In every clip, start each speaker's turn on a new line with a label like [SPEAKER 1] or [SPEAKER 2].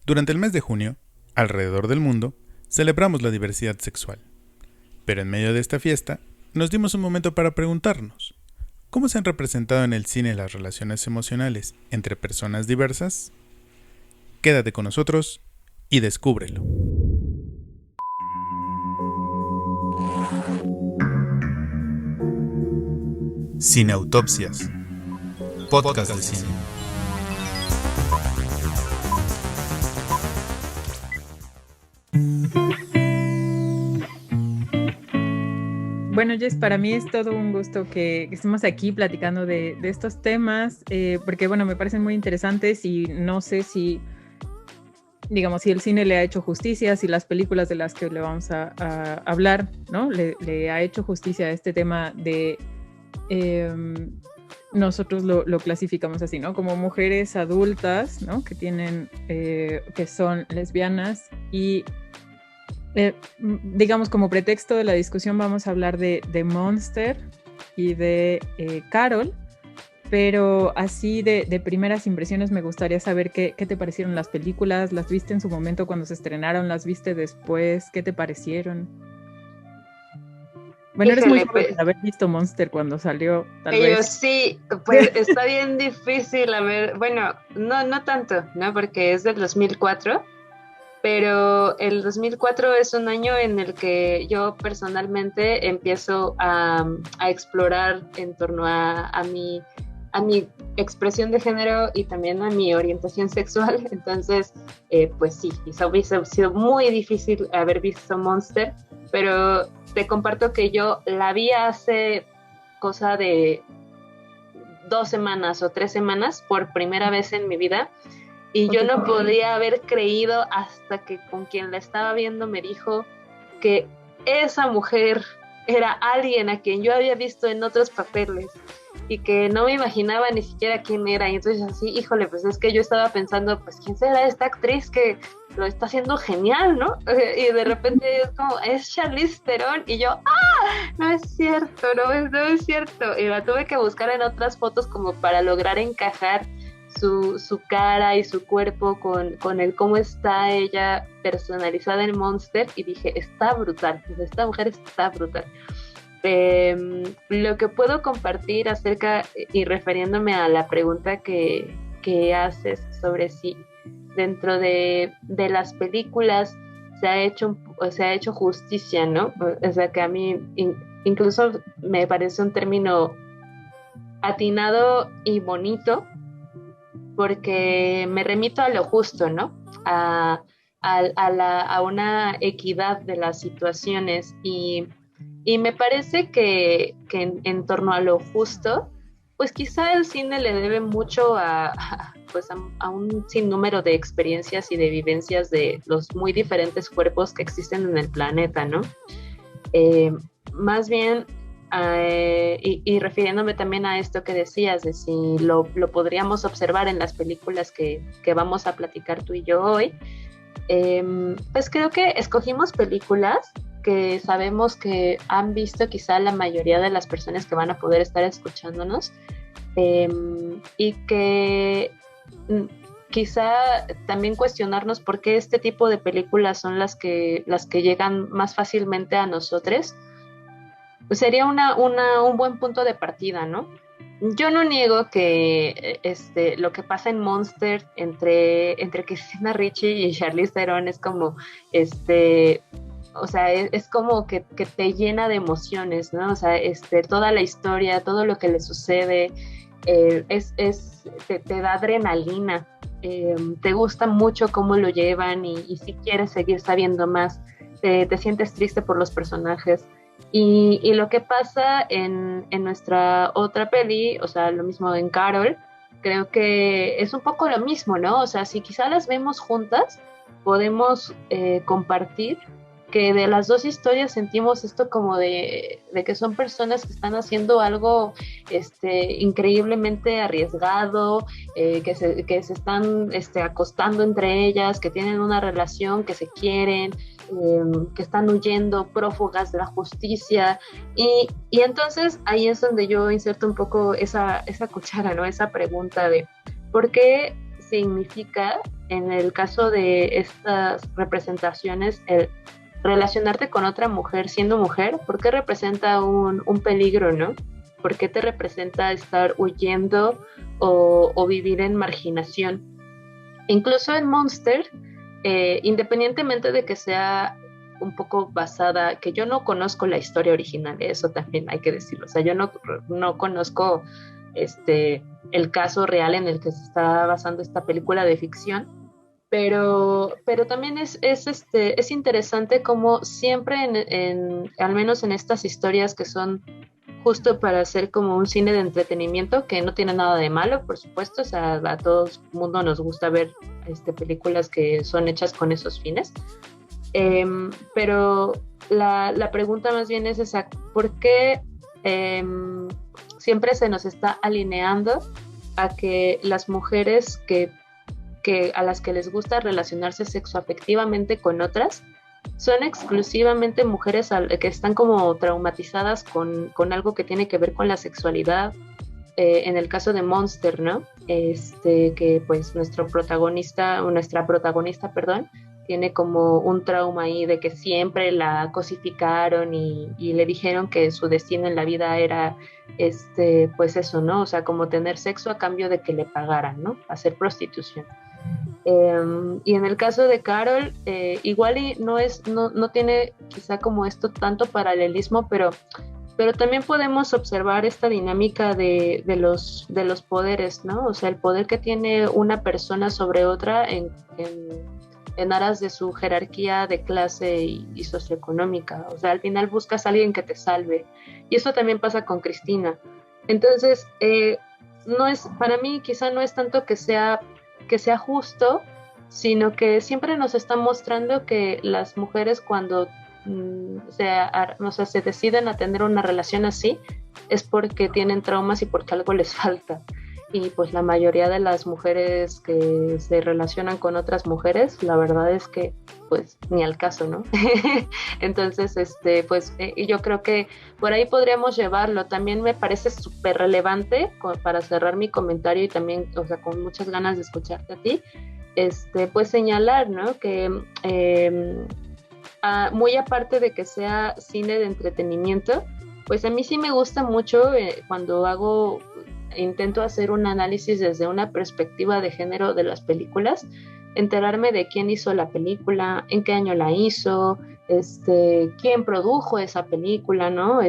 [SPEAKER 1] Durante el mes de junio, alrededor del mundo, celebramos la diversidad sexual. Pero en medio de esta fiesta, nos dimos un momento para preguntarnos, ¿cómo se han representado en el cine las relaciones emocionales entre personas diversas? Quédate con nosotros y descúbrelo. Cineautopsias, podcast de cine.
[SPEAKER 2] Bueno, Jess, para mí es todo un gusto que estemos aquí platicando de estos temas, porque, bueno, me parecen muy interesantes y no sé si, digamos, si el cine le ha hecho justicia, si las películas de las que le vamos a hablar, ¿no? Le ha hecho justicia a este tema de, nosotros lo clasificamos así, ¿no? Como mujeres adultas, ¿no? Que tienen, que son lesbianas y... digamos, como pretexto de la discusión vamos a hablar de Monster y de Carol, pero así de primeras impresiones me gustaría saber qué te parecieron las películas. ¿Las viste en su momento cuando se estrenaron? ¿Las viste después? ¿Qué te parecieron? Bueno, eres muy
[SPEAKER 3] Híjole,
[SPEAKER 2] joven
[SPEAKER 3] pues,
[SPEAKER 2] para haber visto Monster cuando salió, tal
[SPEAKER 3] yo
[SPEAKER 2] vez.
[SPEAKER 3] sí, pues está bien difícil, a ver, bueno, no tanto, ¿no? Porque es del 2004, pero el 2004 es un año en el que yo personalmente empiezo a explorar en torno a mi expresión de género y también a mi orientación sexual. Entonces, pues sí, hubiese sido muy difícil haber visto Monster, pero te comparto que yo la vi hace cosa de 2 semanas o 3 semanas por primera vez en mi vida. Y yo no podía haber creído hasta que con quien la estaba viendo me dijo que esa mujer era alguien a quien yo había visto en otros papeles y que no me imaginaba ni siquiera quién era. Y entonces así, híjole, pues es que yo estaba pensando, pues quién será esta actriz que lo está haciendo genial, ¿no? Y de repente es como, es Charlize Theron, y yo, no es cierto, no es cierto. Y la tuve que buscar en otras fotos como para lograr encajar su cara y su cuerpo con el cómo está ella personalizada en Monster, y dije, está brutal, esta mujer está brutal. Lo que puedo compartir acerca y refiriéndome a la pregunta que haces sobre si dentro de las películas se ha hecho justicia, ¿no? O sea, que a mí incluso me parece un término atinado y bonito, porque me remito a lo justo, ¿no? A una equidad de las situaciones, y me parece que en torno a lo justo, pues quizá el cine le debe mucho pues a un sinnúmero de experiencias y de vivencias de los muy diferentes cuerpos que existen en el planeta, ¿no? Más bien, y refiriéndome también a esto que decías, de si lo podríamos observar en las películas que vamos a platicar tú y yo hoy, pues creo que escogimos películas que sabemos que han visto quizá la mayoría de las personas que van a poder estar escuchándonos, y que quizá también cuestionarnos por qué este tipo de películas son las que llegan más fácilmente a nosotros. Pues sería un buen punto de partida, ¿no? Yo no niego que lo que pasa en Monster entre Christina Ricci y Charlize Theron es como, o sea, es como que te llena de emociones, ¿no? O sea, toda la historia, todo lo que le sucede, te da adrenalina, te gusta mucho cómo lo llevan, y si quieres seguir sabiendo más, te sientes triste por los personajes. Y lo que pasa en nuestra otra peli, o sea, lo mismo en Carol, creo que es un poco lo mismo, ¿no? O sea, si quizá las vemos juntas, podemos compartir que de las dos historias sentimos esto como de que son personas que están haciendo algo increíblemente arriesgado, que se están acostando entre ellas, que tienen una relación, que se quieren, que están huyendo prófugas de la justicia, y entonces ahí es donde yo inserto un poco esa cuchara, ¿no? Esa pregunta de ¿por qué significa en el caso de estas representaciones el relacionarte con otra mujer siendo mujer? ¿Por qué representa un peligro, no? ¿Por qué te representa estar huyendo o vivir en marginación? Incluso en Monster, independientemente de que sea un poco basada, que yo no conozco la historia original, eso también hay que decirlo, o sea, yo no conozco el caso real en el que se está basando esta película de ficción, pero también es interesante como siempre al menos en estas historias que son justo para hacer como un cine de entretenimiento, que no tiene nada de malo, por supuesto, o sea, a todo el mundo nos gusta ver películas que son hechas con esos fines, pero la pregunta más bien es esa: ¿por qué siempre se nos está alineando a que las mujeres a las que les gusta relacionarse sexoafectivamente con otras son exclusivamente mujeres que están como traumatizadas con algo que tiene que ver con la sexualidad? En el caso de Monster, ¿no? Que pues nuestra protagonista, perdón, tiene como un trauma ahí de que siempre la cosificaron y le dijeron que su destino en la vida era pues eso, ¿no? O sea, como tener sexo a cambio de que le pagaran, ¿no? Hacer prostitución. Y en el caso de Carol, igual y no tiene quizá como esto tanto paralelismo, pero también podemos observar esta dinámica de los poderes, ¿no? O sea, el poder que tiene una persona sobre otra en aras de su jerarquía de clase y socioeconómica. O sea, al final buscas a alguien que te salve. Y eso también pasa con Cristina. Entonces, para mí quizá no es tanto que sea justo, sino que siempre nos está mostrando que las mujeres cuando se deciden a tener una relación así es porque tienen traumas y porque algo les falta. Y pues la mayoría de las mujeres que se relacionan con otras mujeres, la verdad es que pues ni al caso, ¿no? Entonces, pues yo creo que por ahí podríamos llevarlo. También me parece súper relevante para cerrar mi comentario y también, o sea, con muchas ganas de escucharte a ti, pues señalar, ¿no? Que muy aparte de que sea cine de entretenimiento, pues a mí sí me gusta mucho cuando intento hacer un análisis desde una perspectiva de género de las películas, enterarme de quién hizo la película, en qué año la hizo, quién produjo esa película, ¿no?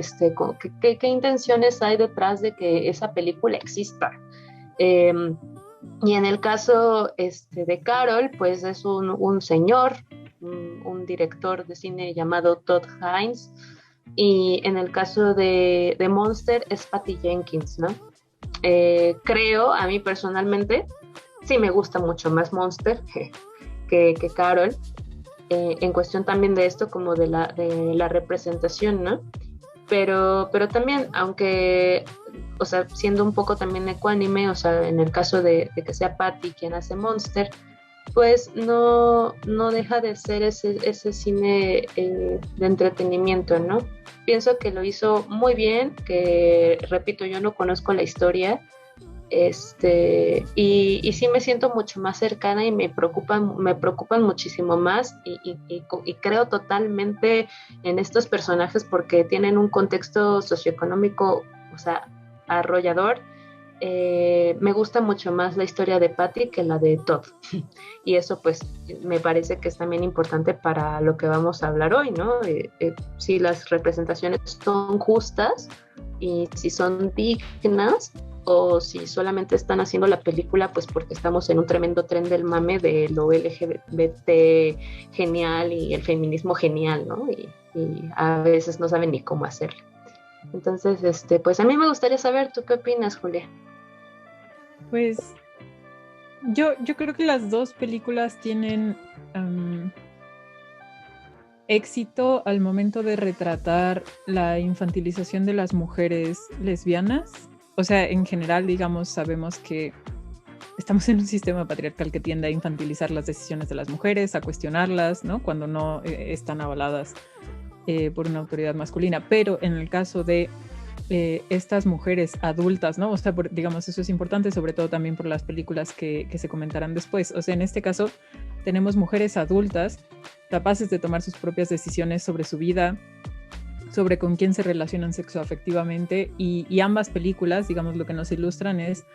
[SPEAKER 3] ¿Qué intenciones hay detrás de que esa película exista? Y en el caso de Carol, pues es un señor, un director de cine llamado Todd Haynes, y en el caso de Monster es Patty Jenkins, ¿no? Creo, a mí personalmente, sí me gusta mucho más Monster que Carol, en cuestión también de esto como de la representación, ¿no? Pero también, aunque, o sea, siendo un poco también ecuánime, o sea, en el caso de que sea Patty quien hace Monster, pues no deja de ser ese cine de entretenimiento, ¿no? Pienso que lo hizo muy bien, que, repito, yo no conozco la historia, y sí me siento mucho más cercana y me preocupan muchísimo más y creo totalmente en estos personajes porque tienen un contexto socioeconómico, o sea, arrollador. Me gusta mucho más la historia de Patty que la de Todd. Y eso pues me parece que es también importante para lo que vamos a hablar hoy, ¿no? Si las representaciones son justas y si son dignas o si solamente están haciendo la película pues porque estamos en un tremendo tren del mame de lo LGBT genial y el feminismo genial, ¿no? Y a veces no saben ni cómo hacerlo. Entonces, pues a mí me gustaría saber, ¿tú qué opinas, Julia?
[SPEAKER 2] Pues yo creo que las dos películas tienen éxito al momento de retratar la infantilización de las mujeres lesbianas. O sea, en general, digamos, sabemos que estamos en un sistema patriarcal que tiende a infantilizar las decisiones de las mujeres, a cuestionarlas, ¿no? Cuando no están avaladas por una autoridad masculina. Pero en el caso de estas mujeres adultas, ¿no? O sea, digamos, eso es importante, sobre todo también por las películas que se comentarán después. O sea, en este caso tenemos mujeres adultas capaces de tomar sus propias decisiones sobre su vida, sobre con quién se relacionan sexoafectivamente, y ambas películas, digamos, lo que nos ilustran es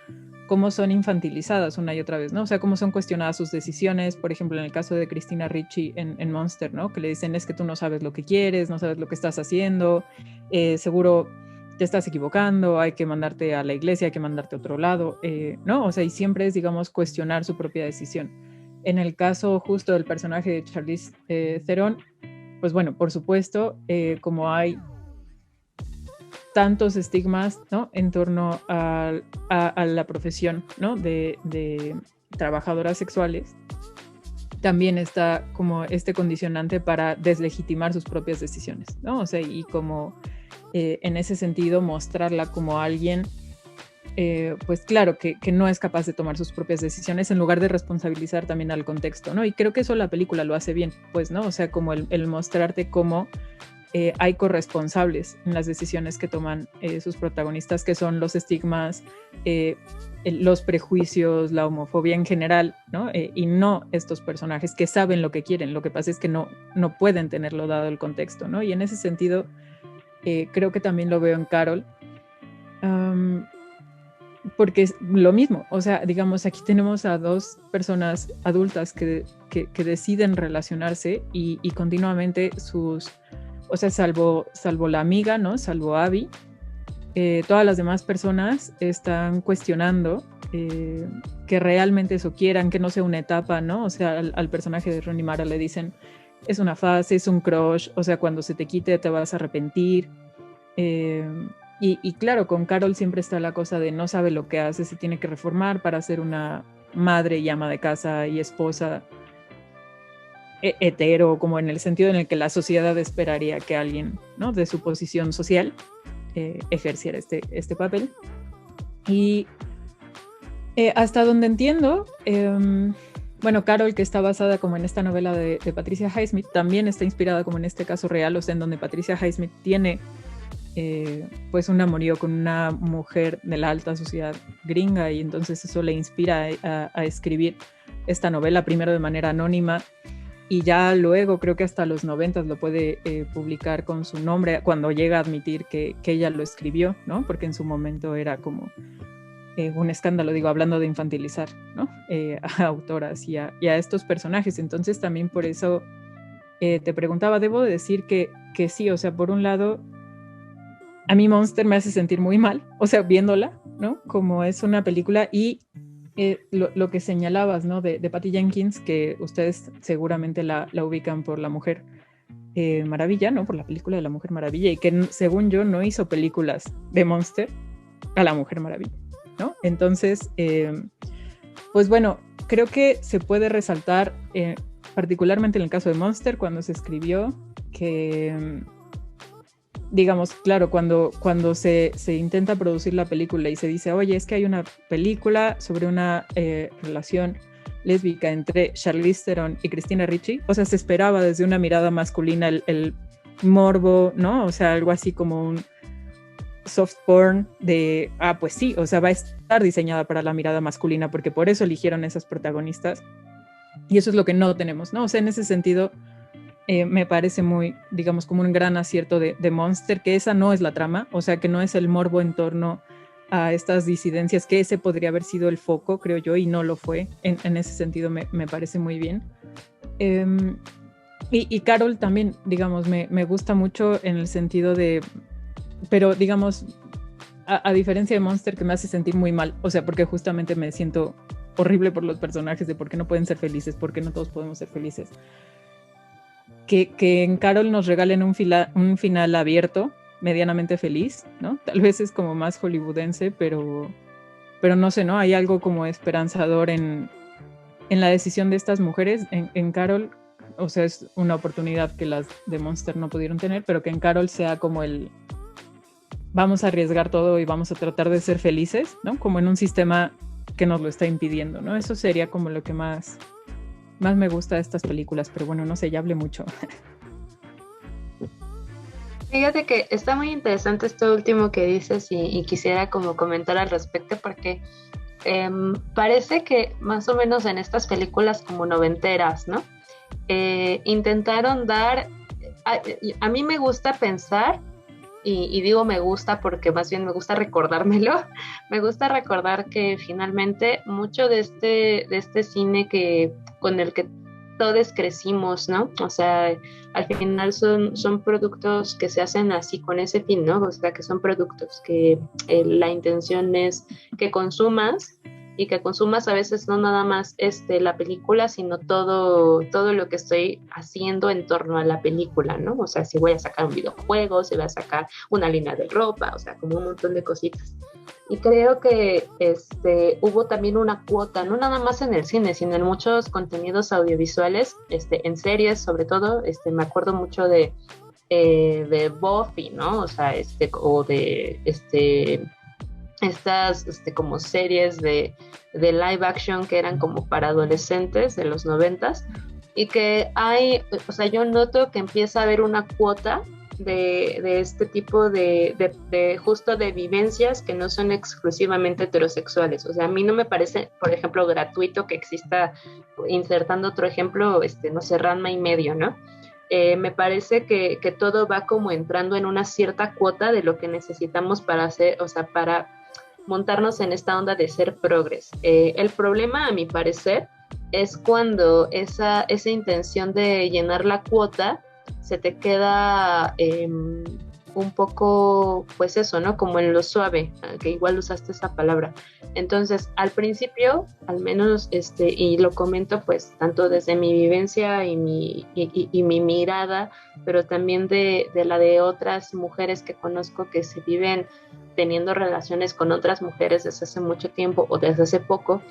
[SPEAKER 2] cómo son infantilizadas una y otra vez, ¿no? O sea, cómo son cuestionadas sus decisiones, por ejemplo, en el caso de Christina Ricci en Monster, ¿no? Que le dicen, es que tú no sabes lo que quieres, no sabes lo que estás haciendo, seguro te estás equivocando, hay que mandarte a la iglesia, hay que mandarte a otro lado, ¿no? O sea, y siempre es, digamos, cuestionar su propia decisión. En el caso justo del personaje de Charlize Theron, pues bueno, por supuesto, como hay tantos estigmas, ¿no? En torno a la profesión, ¿no? de trabajadoras sexuales, también está como este condicionante para deslegitimar sus propias decisiones, ¿no? O sea, y como en ese sentido mostrarla como alguien, pues claro, que no es capaz de tomar sus propias decisiones, en lugar de responsabilizar también al contexto, ¿no? Y creo que eso la película lo hace bien, pues, ¿no? O sea, como el mostrarte cómo hay corresponsables en las decisiones que toman sus protagonistas, que son los estigmas, los prejuicios, la homofobia en general, ¿no? Y no estos personajes que saben lo que quieren. Lo que pasa es que no pueden tenerlo dado el contexto, ¿no? Y en ese sentido, creo que también lo veo en Carol, porque es lo mismo. O sea, digamos, aquí tenemos a dos personas adultas que deciden relacionarse y continuamente sus... O sea, salvo la amiga, ¿no? Salvo Abby, todas las demás personas están cuestionando que realmente eso quieran, que no sea una etapa, ¿no? O sea, al personaje de Rooney Mara le dicen, es una fase, es un crush, o sea, cuando se te quite te vas a arrepentir. Y claro, con Carol siempre está la cosa de no sabe lo que hace, se tiene que reformar para ser una madre y ama de casa y esposa hetero, como en el sentido en el que la sociedad esperaría que alguien, ¿no? De su posición social ejerciera este papel. Y hasta donde entiendo, bueno, Carol, que está basada como en esta novela de Patricia Highsmith, también está inspirada como en este caso real, o sea, en donde Patricia Highsmith tiene pues un amorío con una mujer de la alta sociedad gringa, y entonces eso le inspira a escribir esta novela, primero de manera anónima, y ya luego creo que hasta los 90 lo puede publicar con su nombre, cuando llega a admitir que ella lo escribió, ¿no? Porque en su momento era como un escándalo, digo, hablando de infantilizar, ¿no? A autoras y a estos personajes. Entonces también por eso te preguntaba, debo de decir que sí, o sea, por un lado, a mí Monster me hace sentir muy mal, o sea, viéndola, ¿no? Como es una película, y lo que señalabas, ¿no? De Patty Jenkins, que ustedes seguramente la ubican por La Mujer Maravilla, ¿no? Por la película de La Mujer Maravilla, y que según yo no hizo películas de Monster a La Mujer Maravilla, ¿no? Entonces, pues bueno, creo que se puede resaltar, particularmente en el caso de Monster, cuando se escribió, que... digamos, claro, cuando se intenta producir la película y se dice, oye, es que hay una película sobre una relación lésbica entre Charlize Theron y Christina Ricci, o sea, se esperaba desde una mirada masculina el morbo, ¿no? O sea, algo así como un soft porn de, pues sí, o sea, va a estar diseñada para la mirada masculina, porque por eso eligieron esas protagonistas, y eso es lo que no tenemos, ¿no? O sea, en ese sentido... me parece muy, digamos, como un gran acierto de Monster, que esa no es la trama, o sea, que no es el morbo en torno a estas disidencias, que ese podría haber sido el foco, creo yo, y no lo fue. En ese sentido me parece muy bien. Y Carol también, digamos, me gusta mucho en el sentido de, pero digamos, a diferencia de Monster, que me hace sentir muy mal, o sea, porque justamente me siento horrible por los personajes, de por qué no pueden ser felices, por qué no todos podemos ser felices. Que en Carol nos regalen un final abierto, medianamente feliz, ¿no? Tal vez es como más hollywoodense, pero no sé, ¿no? Hay algo como esperanzador en la decisión de estas mujeres. En Carol, o sea, es una oportunidad que las de Monster no pudieron tener, pero que en Carol sea como vamos a arriesgar todo y vamos a tratar de ser felices, ¿no? Como en un sistema que nos lo está impidiendo, ¿no? Eso sería como lo que más me gusta de estas películas, pero bueno, no sé, ya hablé mucho.
[SPEAKER 3] Fíjate que está muy interesante esto último que dices y quisiera como comentar al respecto porque parece que más o menos en estas películas como noventeras, ¿no? Intentaron dar, a mí me gusta pensar, y digo me gusta porque más bien me gusta recordármelo, me gusta recordar que finalmente mucho de este cine con el que todos crecimos, ¿no? O sea, al final son productos que se hacen así con ese fin, ¿no? O sea, que son productos que la intención es que consumas y que consumas a veces no nada más la película, sino todo lo que estoy haciendo en torno a la película, ¿no? O sea, si voy a sacar un videojuego, si voy a sacar una línea de ropa, o sea, como un montón de cositas. Y creo que hubo también una cuota, no nada más en el cine, sino en muchos contenidos audiovisuales, en series sobre todo, me acuerdo mucho de Buffy, ¿no? O sea, o de estas como series de live action que eran como para adolescentes de los 90s y que hay, o sea, yo noto que empieza a haber una cuota de este tipo de justo de vivencias que no son exclusivamente heterosexuales. O sea, a mí no me parece, por ejemplo, gratuito que exista, insertando otro ejemplo, no sé, Ranma y medio, ¿no? Me parece que todo va como entrando en una cierta cuota de lo que necesitamos para hacer, o sea, para montarnos en esta onda de ser progres. El problema, a mi parecer, es cuando esa intención de llenar la cuota se te queda un poco, pues eso, ¿no? Como en lo suave, que igual usaste esa palabra. Entonces, al principio, al menos, y lo comento pues tanto desde mi vivencia y mi mirada, pero también de la de otras mujeres que conozco que se viven teniendo relaciones con otras mujeres desde hace mucho tiempo o desde hace poco,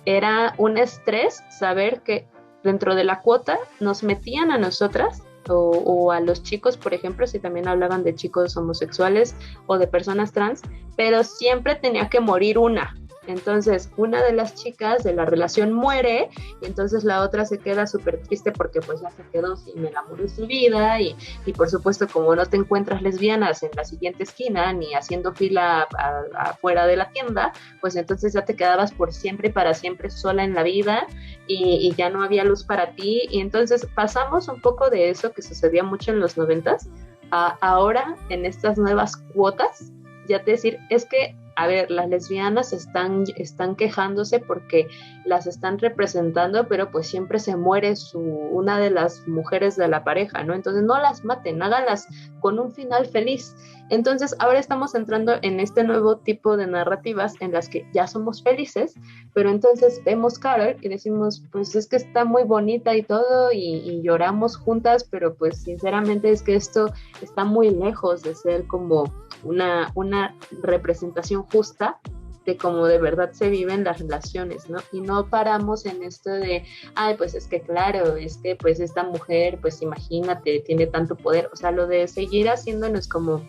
[SPEAKER 3] era un estrés saber que dentro de la cuota nos metían a nosotras o a los chicos, por ejemplo, si también hablaban de chicos homosexuales o de personas trans, pero siempre tenía que morir una. Entonces, una de las chicas de la relación muere y entonces la otra se queda súper triste porque pues ya se quedó sin el amor de su vida y por supuesto como no te encuentras lesbianas en la siguiente esquina ni haciendo fila afuera de la tienda, pues entonces ya te quedabas por siempre y para siempre sola en la vida y ya no había luz para ti y entonces pasamos un poco de eso que sucedía mucho en los 90s a ahora en estas nuevas cuotas, ya te decir, es que a ver, las lesbianas están quejándose porque las están representando, pero pues siempre se muere una de las mujeres de la pareja, ¿no? Entonces no las maten, háganlas con un final feliz. Entonces ahora estamos entrando en este nuevo tipo de narrativas en las que ya somos felices, pero entonces vemos Carol y decimos, pues es que está muy bonita y todo, y lloramos juntas, pero pues sinceramente es que esto está muy lejos de ser como una representación justa de cómo de verdad se viven las relaciones, ¿no? Y no paramos en esto de, ay, pues es que claro, es que pues esta mujer, pues imagínate, tiene tanto poder, o sea, lo de seguir haciéndonos como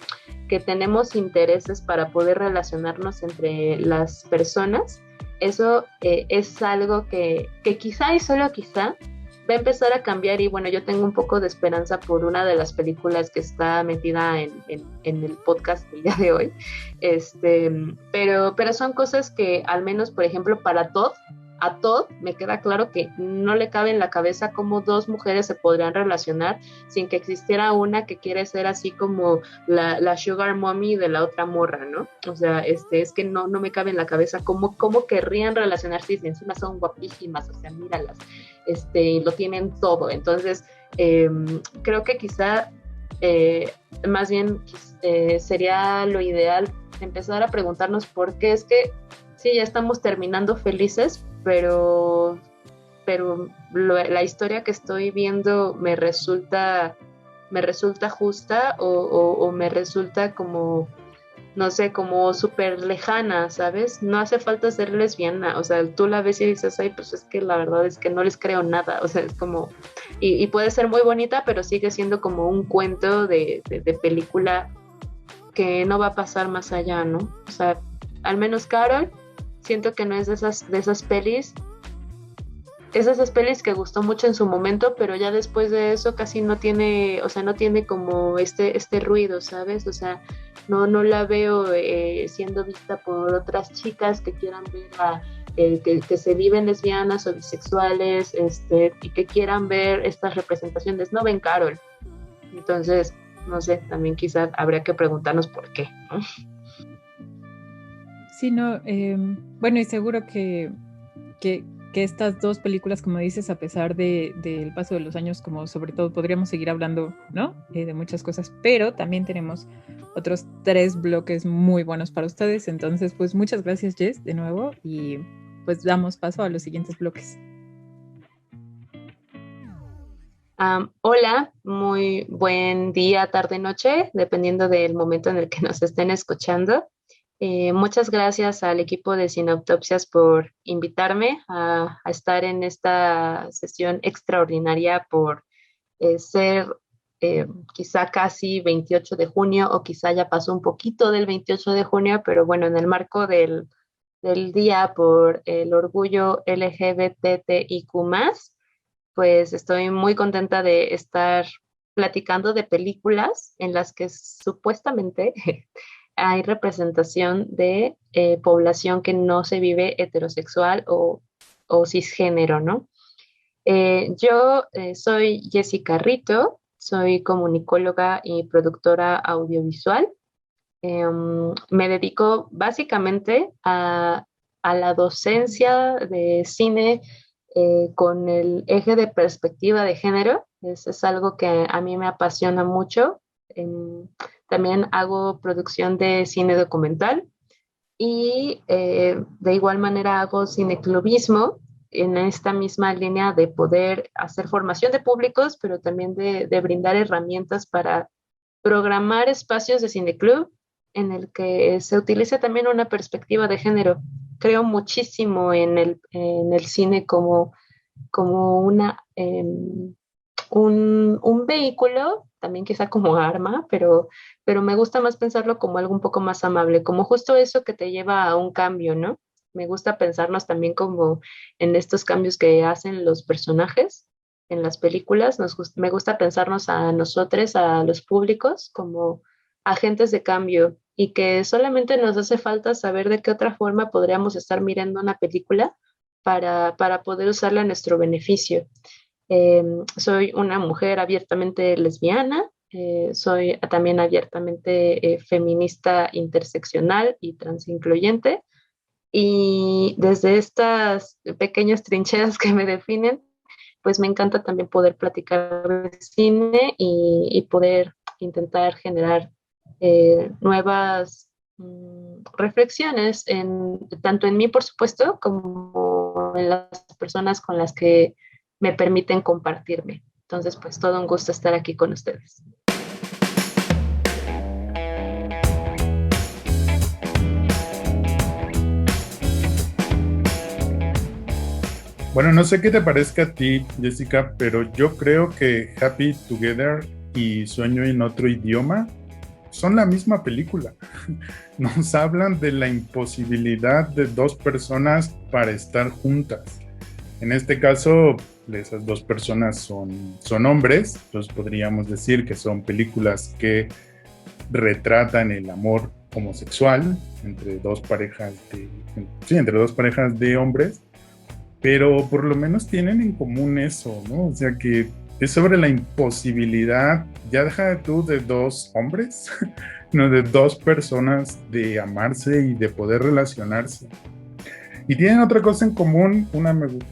[SPEAKER 3] que tenemos intereses para poder relacionarnos entre las personas, eso es algo que quizá y solo quizá va a empezar a cambiar y bueno, yo tengo un poco de esperanza por una de las películas que está metida en el podcast del día de hoy, pero son cosas que al menos, por ejemplo, a Todd me queda claro que no le cabe en la cabeza cómo dos mujeres se podrían relacionar sin que existiera una que quiere ser así como la sugar mommy de la otra morra, ¿no? O sea, es que no me cabe en la cabeza cómo querrían relacionarse si encima son guapísimas, o sea, míralas, lo tienen todo. Entonces, creo que quizá más bien sería lo ideal empezar a preguntarnos por qué es que sí, ya estamos terminando felices, pero la historia que estoy viendo me resulta justa o me resulta como, no sé, como súper lejana, ¿sabes? No hace falta ser lesbiana, o sea, tú la ves y dices, ay, pues es que la verdad es que no les creo nada, o sea, es como, y puede ser muy bonita, pero sigue siendo como un cuento de película que no va a pasar más allá, ¿no? O sea, al menos Carol, siento que no es de esas pelis es esas pelis que gustó mucho en su momento, pero ya después de eso casi no tiene, o sea, no tiene como este ruido, ¿sabes? O sea, no la veo siendo vista por otras chicas que quieran ver que se viven lesbianas o bisexuales, y que quieran ver estas representaciones. No ven Carol. Entonces, no sé, también quizás habría que preguntarnos por qué, ¿no?
[SPEAKER 2] Sí, no, bueno, y seguro que estas dos películas, como dices, a pesar del paso de los años, como sobre todo podríamos seguir hablando, ¿no? De muchas cosas, pero también tenemos otros 3 bloques muy buenos para ustedes. Entonces, pues muchas gracias, Jess, de nuevo, y pues damos paso a los siguientes bloques.
[SPEAKER 3] Hola, muy buen día, tarde, noche, dependiendo del momento en el que nos estén escuchando. Muchas gracias al equipo de Cineautopsias por invitarme a estar en esta sesión extraordinaria por ser quizá casi 28 de junio o quizá ya pasó un poquito del 28 de junio, pero bueno, en el marco del día por el orgullo LGBTIQ+, pues estoy muy contenta de estar platicando de películas en las que supuestamente hay representación de población que no se vive heterosexual o cisgénero, ¿no? Yo soy Jessica Rito, soy comunicóloga y productora audiovisual. Me dedico básicamente a la docencia de cine con el eje de perspectiva de género. Es algo que a mí me apasiona mucho. También hago producción de cine documental y de igual manera hago cineclubismo en esta misma línea de poder hacer formación de públicos, pero también de brindar herramientas para programar espacios de cineclub en el que se utilice también una perspectiva de género. Creo muchísimo en el cine como un vehículo, también quizá como arma, pero me gusta más pensarlo como algo un poco más amable, como justo eso que te lleva a un cambio, ¿no? Me gusta pensarnos también como en estos cambios que hacen los personajes en las películas. Me gusta pensarnos a nosotros, a los públicos, como agentes de cambio y que solamente nos hace falta saber de qué otra forma podríamos estar mirando una película para poder usarla a nuestro beneficio. Soy una mujer abiertamente lesbiana, soy también abiertamente feminista interseccional y transincluyente. Y desde estas pequeñas trincheras que me definen, pues me encanta también poder platicar de cine y poder intentar generar nuevas reflexiones, tanto en mí, por supuesto, como en las personas con las que me permiten compartirme. Entonces, pues todo un gusto estar aquí con ustedes.
[SPEAKER 1] Bueno, no sé qué te parezca a ti, Jessica, pero yo creo que Happy Together y Sueño en otro idioma son la misma película. Nos hablan de la imposibilidad de dos personas para estar juntas. En este caso, esas dos personas son hombres, entonces podríamos decir que son películas que retratan el amor homosexual entre dos parejas de hombres, pero por lo menos tienen en común eso, ¿no? O sea que es sobre la imposibilidad, ya deja tú de dos hombres, no, de dos personas de amarse y de poder relacionarse. Y tienen otra cosa en común,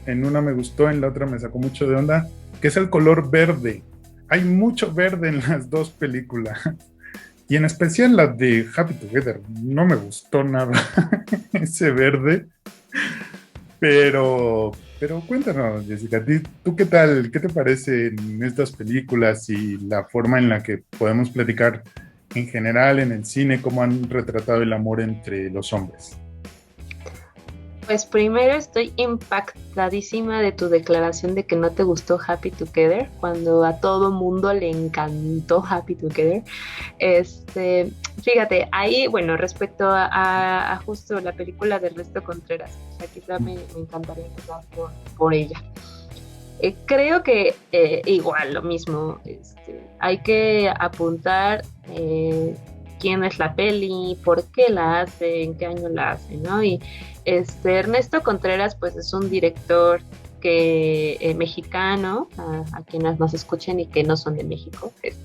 [SPEAKER 1] en una me gustó, en la otra me sacó mucho de onda, que es el color verde. Hay mucho verde en las dos películas. Y en especial la de Happy Together. No me gustó nada ese verde. Pero cuéntanos, Jessica, ¿tú qué tal? ¿Qué te parecen estas películas y la forma en la que podemos platicar en general en el cine, cómo han retratado el amor entre los hombres?
[SPEAKER 3] Pues primero estoy impactadísima de tu declaración de que no te gustó Happy Together, cuando a todo mundo le encantó Happy Together. Fíjate, ahí, bueno, respecto a justo la película de Ernesto Contreras, o sea, quizá me encantaría empezar por ella. Creo que igual lo mismo, hay que apuntar quién es la peli, por qué la hace, en qué año la hace, ¿no? Y Ernesto Contreras pues es un director que mexicano, a quienes nos escuchen y que no son de México, es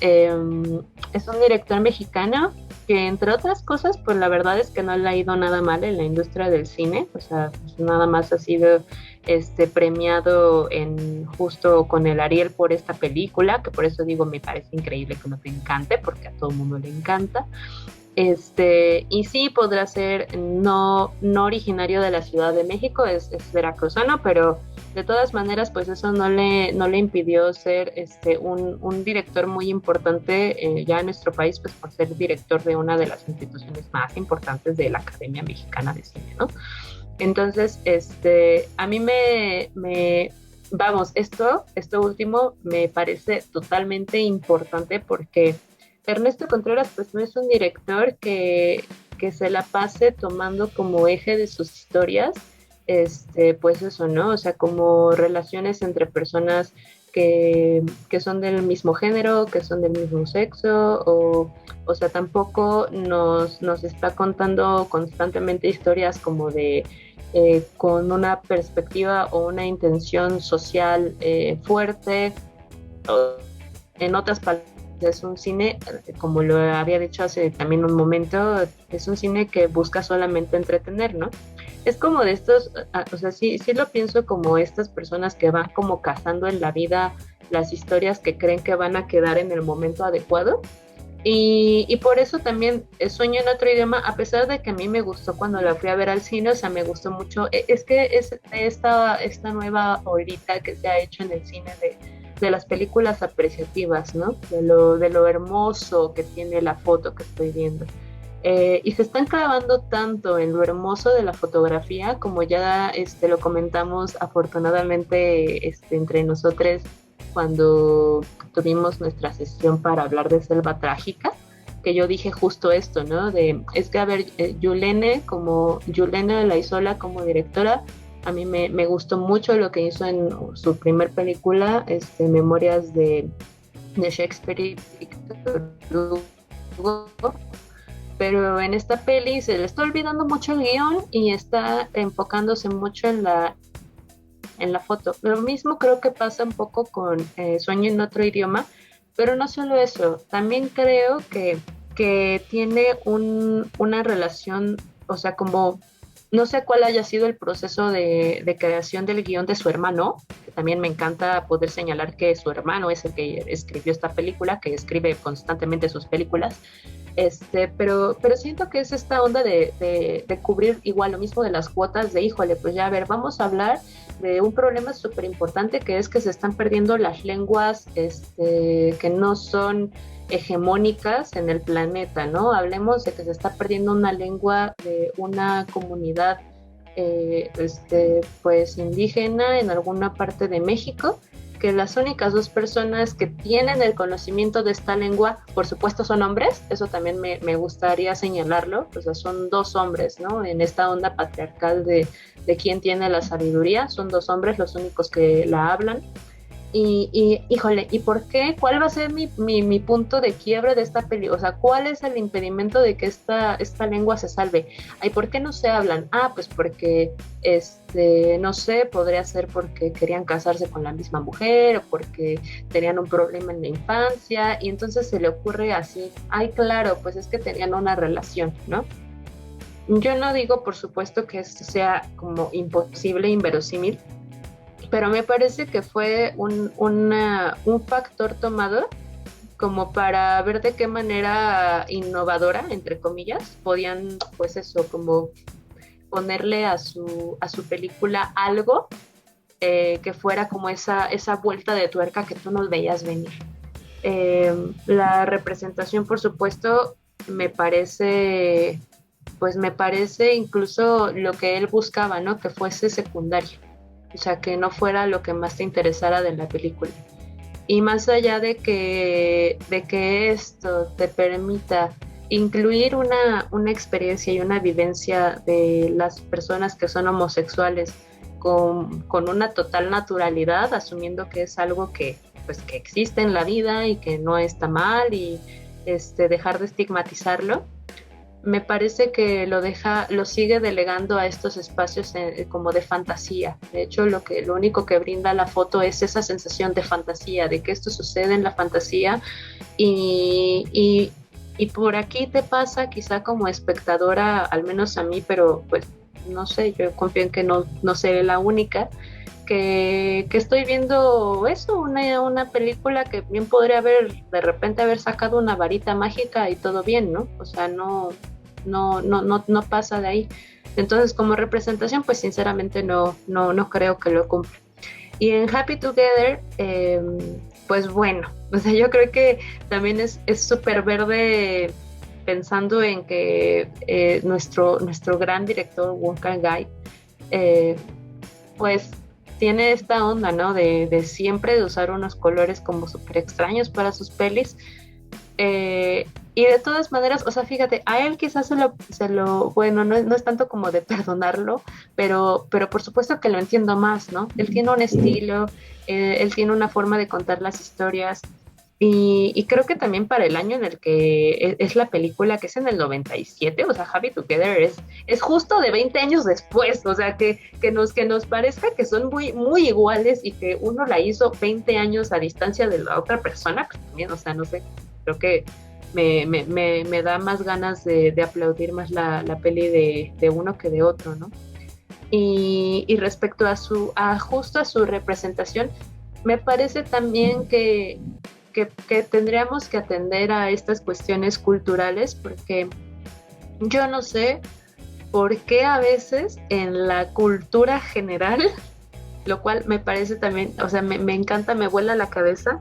[SPEAKER 3] un director mexicano que entre otras cosas, pues la verdad es que no le ha ido nada mal en la industria del cine, o sea, pues nada más ha sido premiado en justo con el Ariel por esta película, que por eso digo, me parece increíble que no te encante, porque a todo el mundo le encanta. Y sí podrá ser no originario de la Ciudad de México, es veracruzano, pero de todas maneras, pues eso no le impidió ser un director muy importante ya en nuestro país, pues por ser director de una de las instituciones más importantes de la Academia Mexicana de Cine, ¿no? Entonces, a mí vamos, esto último me parece totalmente importante porque Ernesto Contreras pues no es un director que se la pase tomando como eje de sus historias, pues eso, ¿no? O sea, como relaciones entre personas que son del mismo género, que son del mismo sexo, o sea, tampoco nos está contando constantemente historias como de con una perspectiva o una intención social fuerte. En otras palabras, es un cine, como lo había dicho hace también un momento, es un cine que busca solamente entretener, ¿no? Es como de estos, o sea, sí lo pienso como estas personas que van como cazando en la vida las historias que creen que van a quedar en el momento adecuado. Y por eso también Sueño en otro idioma, a pesar de que a mí me gustó cuando la fui a ver al cine, o sea, me gustó mucho. Es que es esta nueva horita que se ha hecho en el cine de las películas apreciativas, ¿no? De lo hermoso que tiene la foto que estoy viendo. Y se están clavando tanto en lo hermoso de la fotografía, como ya lo comentamos afortunadamente entre nosotros cuando tuvimos nuestra sesión para hablar de Selva Trágica, que yo dije justo esto, ¿no? Es que a ver, Yulene Laizola como directora, a mí me gustó mucho lo que hizo en su primer película, Memorias de Shakespeare y Victor Hugo, pero en esta peli se le está olvidando mucho el guión y está enfocándose mucho en la foto. Lo mismo creo que pasa un poco con Sueño en otro idioma, pero no solo eso, también creo que tiene una relación, o sea, como no sé cuál haya sido el proceso de creación del guión de su hermano, que también me encanta poder señalar que su hermano es el que escribió esta película, que escribe constantemente sus películas, pero siento que es esta onda de cubrir igual lo mismo de las cuotas de, híjole, pues ya a ver, vamos a hablar de un problema súper importante que es que se están perdiendo las lenguas que no son hegemónicas en el planeta, ¿no? Hablemos de que se está perdiendo una lengua de una comunidad pues indígena en alguna parte de México, que las únicas dos personas que tienen el conocimiento de esta lengua, por supuesto, son hombres. Eso también me gustaría señalarlo. O sea, son dos hombres, ¿no? En esta onda patriarcal de quién tiene la sabiduría, son dos hombres los únicos que la hablan. Y híjole, ¿y por qué? ¿Cuál va a ser mi punto de quiebre de esta peli? O sea, ¿cuál es el impedimento de que esta lengua se salve? Ay, ¿por qué no se hablan? Ah, pues porque, no sé, podría ser porque querían casarse con la misma mujer o porque tenían un problema en la infancia y entonces se le ocurre así. Ay, claro, pues es que tenían una relación, ¿no? Yo no digo, por supuesto, que esto sea como imposible, inverosímil, pero me parece que fue un factor tomado como para ver de qué manera innovadora, entre comillas, podían, pues eso, como ponerle a su película algo que fuera como esa vuelta de tuerca que tú no veías venir. La representación, por supuesto, me parece incluso lo que él buscaba, ¿no? Que fuese secundario. O sea, que no fuera lo que más te interesara de la película. Y más allá de que esto te permita incluir una experiencia y una vivencia de las personas que son homosexuales con una total naturalidad, asumiendo que es algo que, pues, que existe en la vida y que no está mal, y dejar de estigmatizarlo. Me parece que lo sigue delegando a estos espacios como de fantasía. De hecho, lo único que brinda la foto es esa sensación de fantasía, de que esto sucede en la fantasía, y por aquí te pasa, quizá como espectadora, al menos a mí, pero pues no sé, yo confío en que no seré la única, que estoy viendo eso, una película que bien podría de repente haber sacado una varita mágica y todo bien, ¿no? O sea, no pasa de ahí. Entonces, como representación, pues sinceramente no creo que lo cumpla. Y en Happy Together, pues bueno, o sea, yo creo que también es súper verde, pensando en que nuestro gran director, Wong Kar-wai, pues tiene esta onda, ¿no? De siempre de usar unos colores como súper extraños para sus pelis. Y de todas maneras, o sea, fíjate, a él quizás bueno, no es tanto como de perdonarlo, pero por supuesto que lo entiendo más, ¿no? Él tiene un estilo, él tiene una forma de contar las historias, y creo que también para el año en el que es la película, que es en el 97, o sea, Happy Together es justo de 20 años después, o sea, que nos parezca que son muy, muy iguales, y que uno la hizo 20 años a distancia de la otra persona, pues también, o sea, no sé, creo que me da más ganas de aplaudir más la peli de uno que de otro, ¿no? Y respecto justo a su representación, me parece también que tendríamos que atender a estas cuestiones culturales, porque yo no sé por qué a veces en la cultura general, lo cual me parece también, o sea, me encanta, me vuela la cabeza,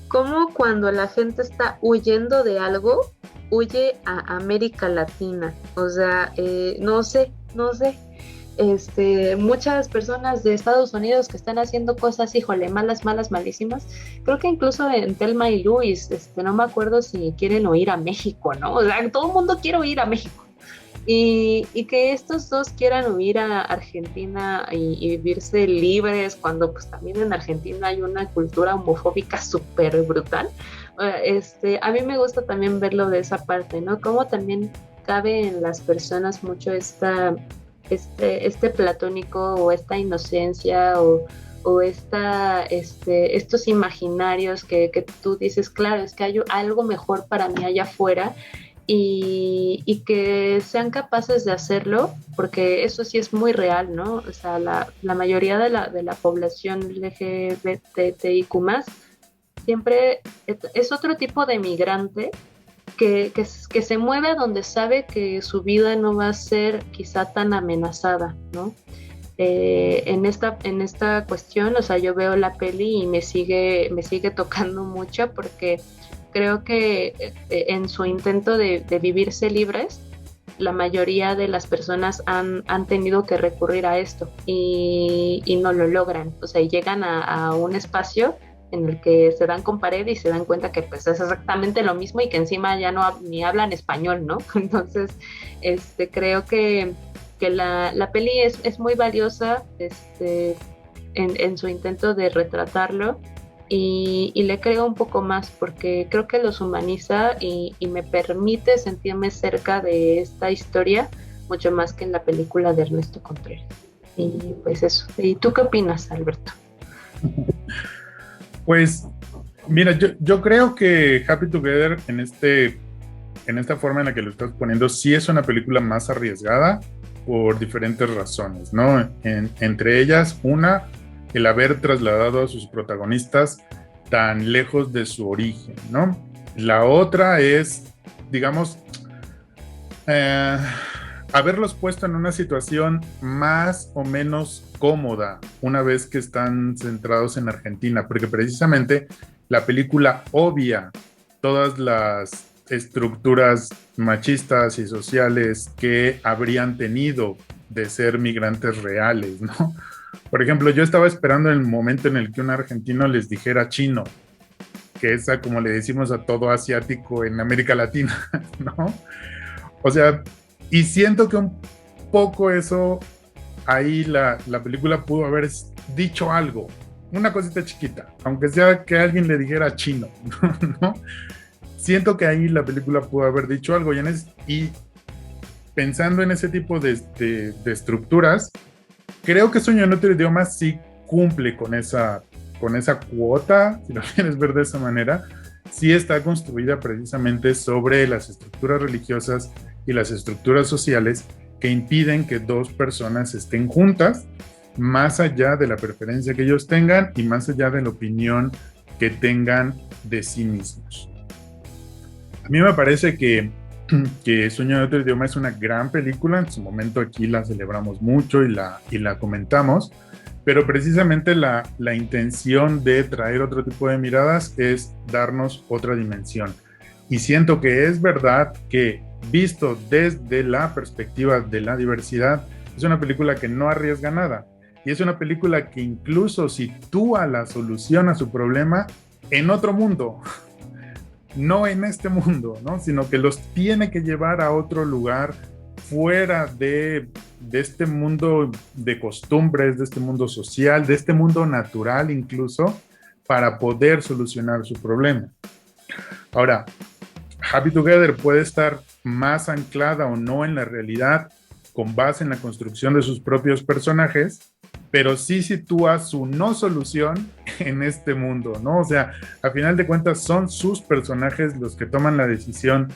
[SPEAKER 3] como cuando la gente está huyendo de algo, huye a América Latina. O sea, no sé. Muchas personas de Estados Unidos que están haciendo cosas, híjole, malas, malísimas. Creo que incluso en Thelma y Luis, no me acuerdo si quieren huir a México, ¿no? O sea, todo el mundo quiere huir a México. Y que estos dos quieran huir a Argentina y vivirse libres, cuando pues también en Argentina hay una cultura homofóbica súper brutal. A mí me gusta también verlo de esa parte, ¿no? Cómo también cabe en las personas mucho este platónico, o esta inocencia, o estos imaginarios que tú dices, claro, es que hay algo mejor para mí allá afuera, y que sean capaces de hacerlo, porque eso sí es muy real, ¿no? O sea, la mayoría de la población LGBTIQ+, siempre es otro tipo de migrante que se mueve a donde sabe que su vida no va a ser quizá tan amenazada, ¿no? En esta cuestión, o sea, yo veo la peli y me sigue tocando mucho, porque creo que en su intento de vivirse libres, la mayoría de las personas han tenido que recurrir a esto, y no lo logran. O sea, llegan a un espacio en el que se dan con pared y se dan cuenta que pues es exactamente lo mismo, y que encima ya ni hablan español, ¿no? Entonces, creo que la peli es muy valiosa en su intento de retratarlo, y le creo un poco más, porque creo que los humaniza y me permite sentirme cerca de esta historia mucho más que en la película de Ernesto Contreras. Y pues eso. ¿Y tú qué opinas, Alberto?
[SPEAKER 1] Pues mira, yo creo que Happy Together en esta forma en la que lo estás poniendo sí es una película más arriesgada por diferentes razones, ¿no? Entre ellas, una, el haber trasladado a sus protagonistas tan lejos de su origen, ¿no? La otra es, digamos, haberlos puesto en una situación más o menos cómoda una vez que están centrados en Argentina, porque precisamente la película obvia todas las estructuras machistas y sociales que habrían tenido de ser migrantes reales, ¿no? Por ejemplo, yo estaba esperando el momento en el que un argentino les dijera chino, que es como le decimos a todo asiático en América Latina, ¿no? O sea, y siento que un poco eso
[SPEAKER 4] ahí la película pudo haber dicho algo, una cosita chiquita, aunque sea que alguien le dijera chino, ¿no? Siento que ahí la película pudo haber dicho algo y pensando en ese tipo de estructuras, creo que Sueño en otro idioma sí cumple con esa cuota, si lo quieres ver de esa manera, sí está construida precisamente sobre las estructuras religiosas y las estructuras sociales que impiden que dos personas estén juntas, más allá de la preferencia que ellos tengan y más allá de la opinión que tengan de sí mismos. A mí me parece que Sueño en otro idioma es una gran película, en su momento aquí la celebramos mucho y la comentamos, pero precisamente la intención de traer otro tipo de miradas es darnos otra dimensión. Y siento que es verdad que visto desde la perspectiva de la diversidad, es una película que no arriesga nada. Y es una película que incluso sitúa la solución a su problema en otro mundo, no en este mundo, ¿no? Sino que los tiene que llevar a otro lugar fuera de este mundo de costumbres, de este mundo social, de este mundo natural incluso, para poder solucionar su problema. Ahora, Happy Together puede estar más anclada o no en la realidad con base en la construcción de sus propios personajes, pero sí sitúa su no solución en este mundo, ¿no? O sea, a final de cuentas son sus personajes los que toman la decisión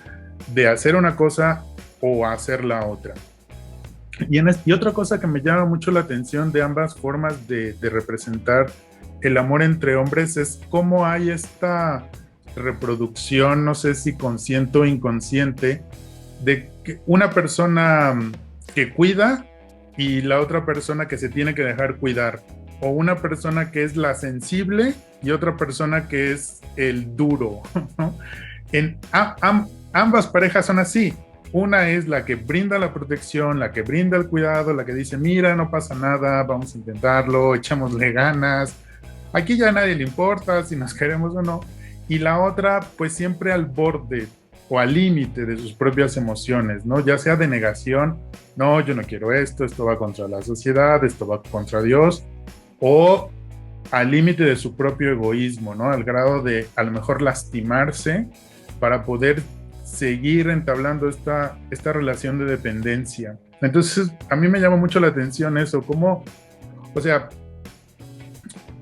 [SPEAKER 4] de hacer una cosa o hacer la otra. Y otra cosa que me llama mucho la atención de ambas formas de representar el amor entre hombres es cómo hay esta reproducción, no sé si consciente o inconsciente, de que una persona que cuida y la otra persona que se tiene que dejar cuidar, o una persona que es la sensible y otra persona que es el duro, ¿no? Ambas parejas son así. Una es la que brinda la protección, la que brinda el cuidado, la que dice, mira, no pasa nada, vamos a intentarlo, echémosle ganas, aquí ya a nadie le importa si nos queremos o no. Y la otra, pues siempre al borde o al límite de sus propias emociones, ¿no? Ya sea de negación, no, yo no quiero esto va contra la sociedad, esto va contra Dios, o al límite de su propio egoísmo, ¿no? Al grado de a lo mejor lastimarse para poder seguir entablando esta relación de dependencia. Entonces, a mí me llama mucho la atención eso, cómo, o sea,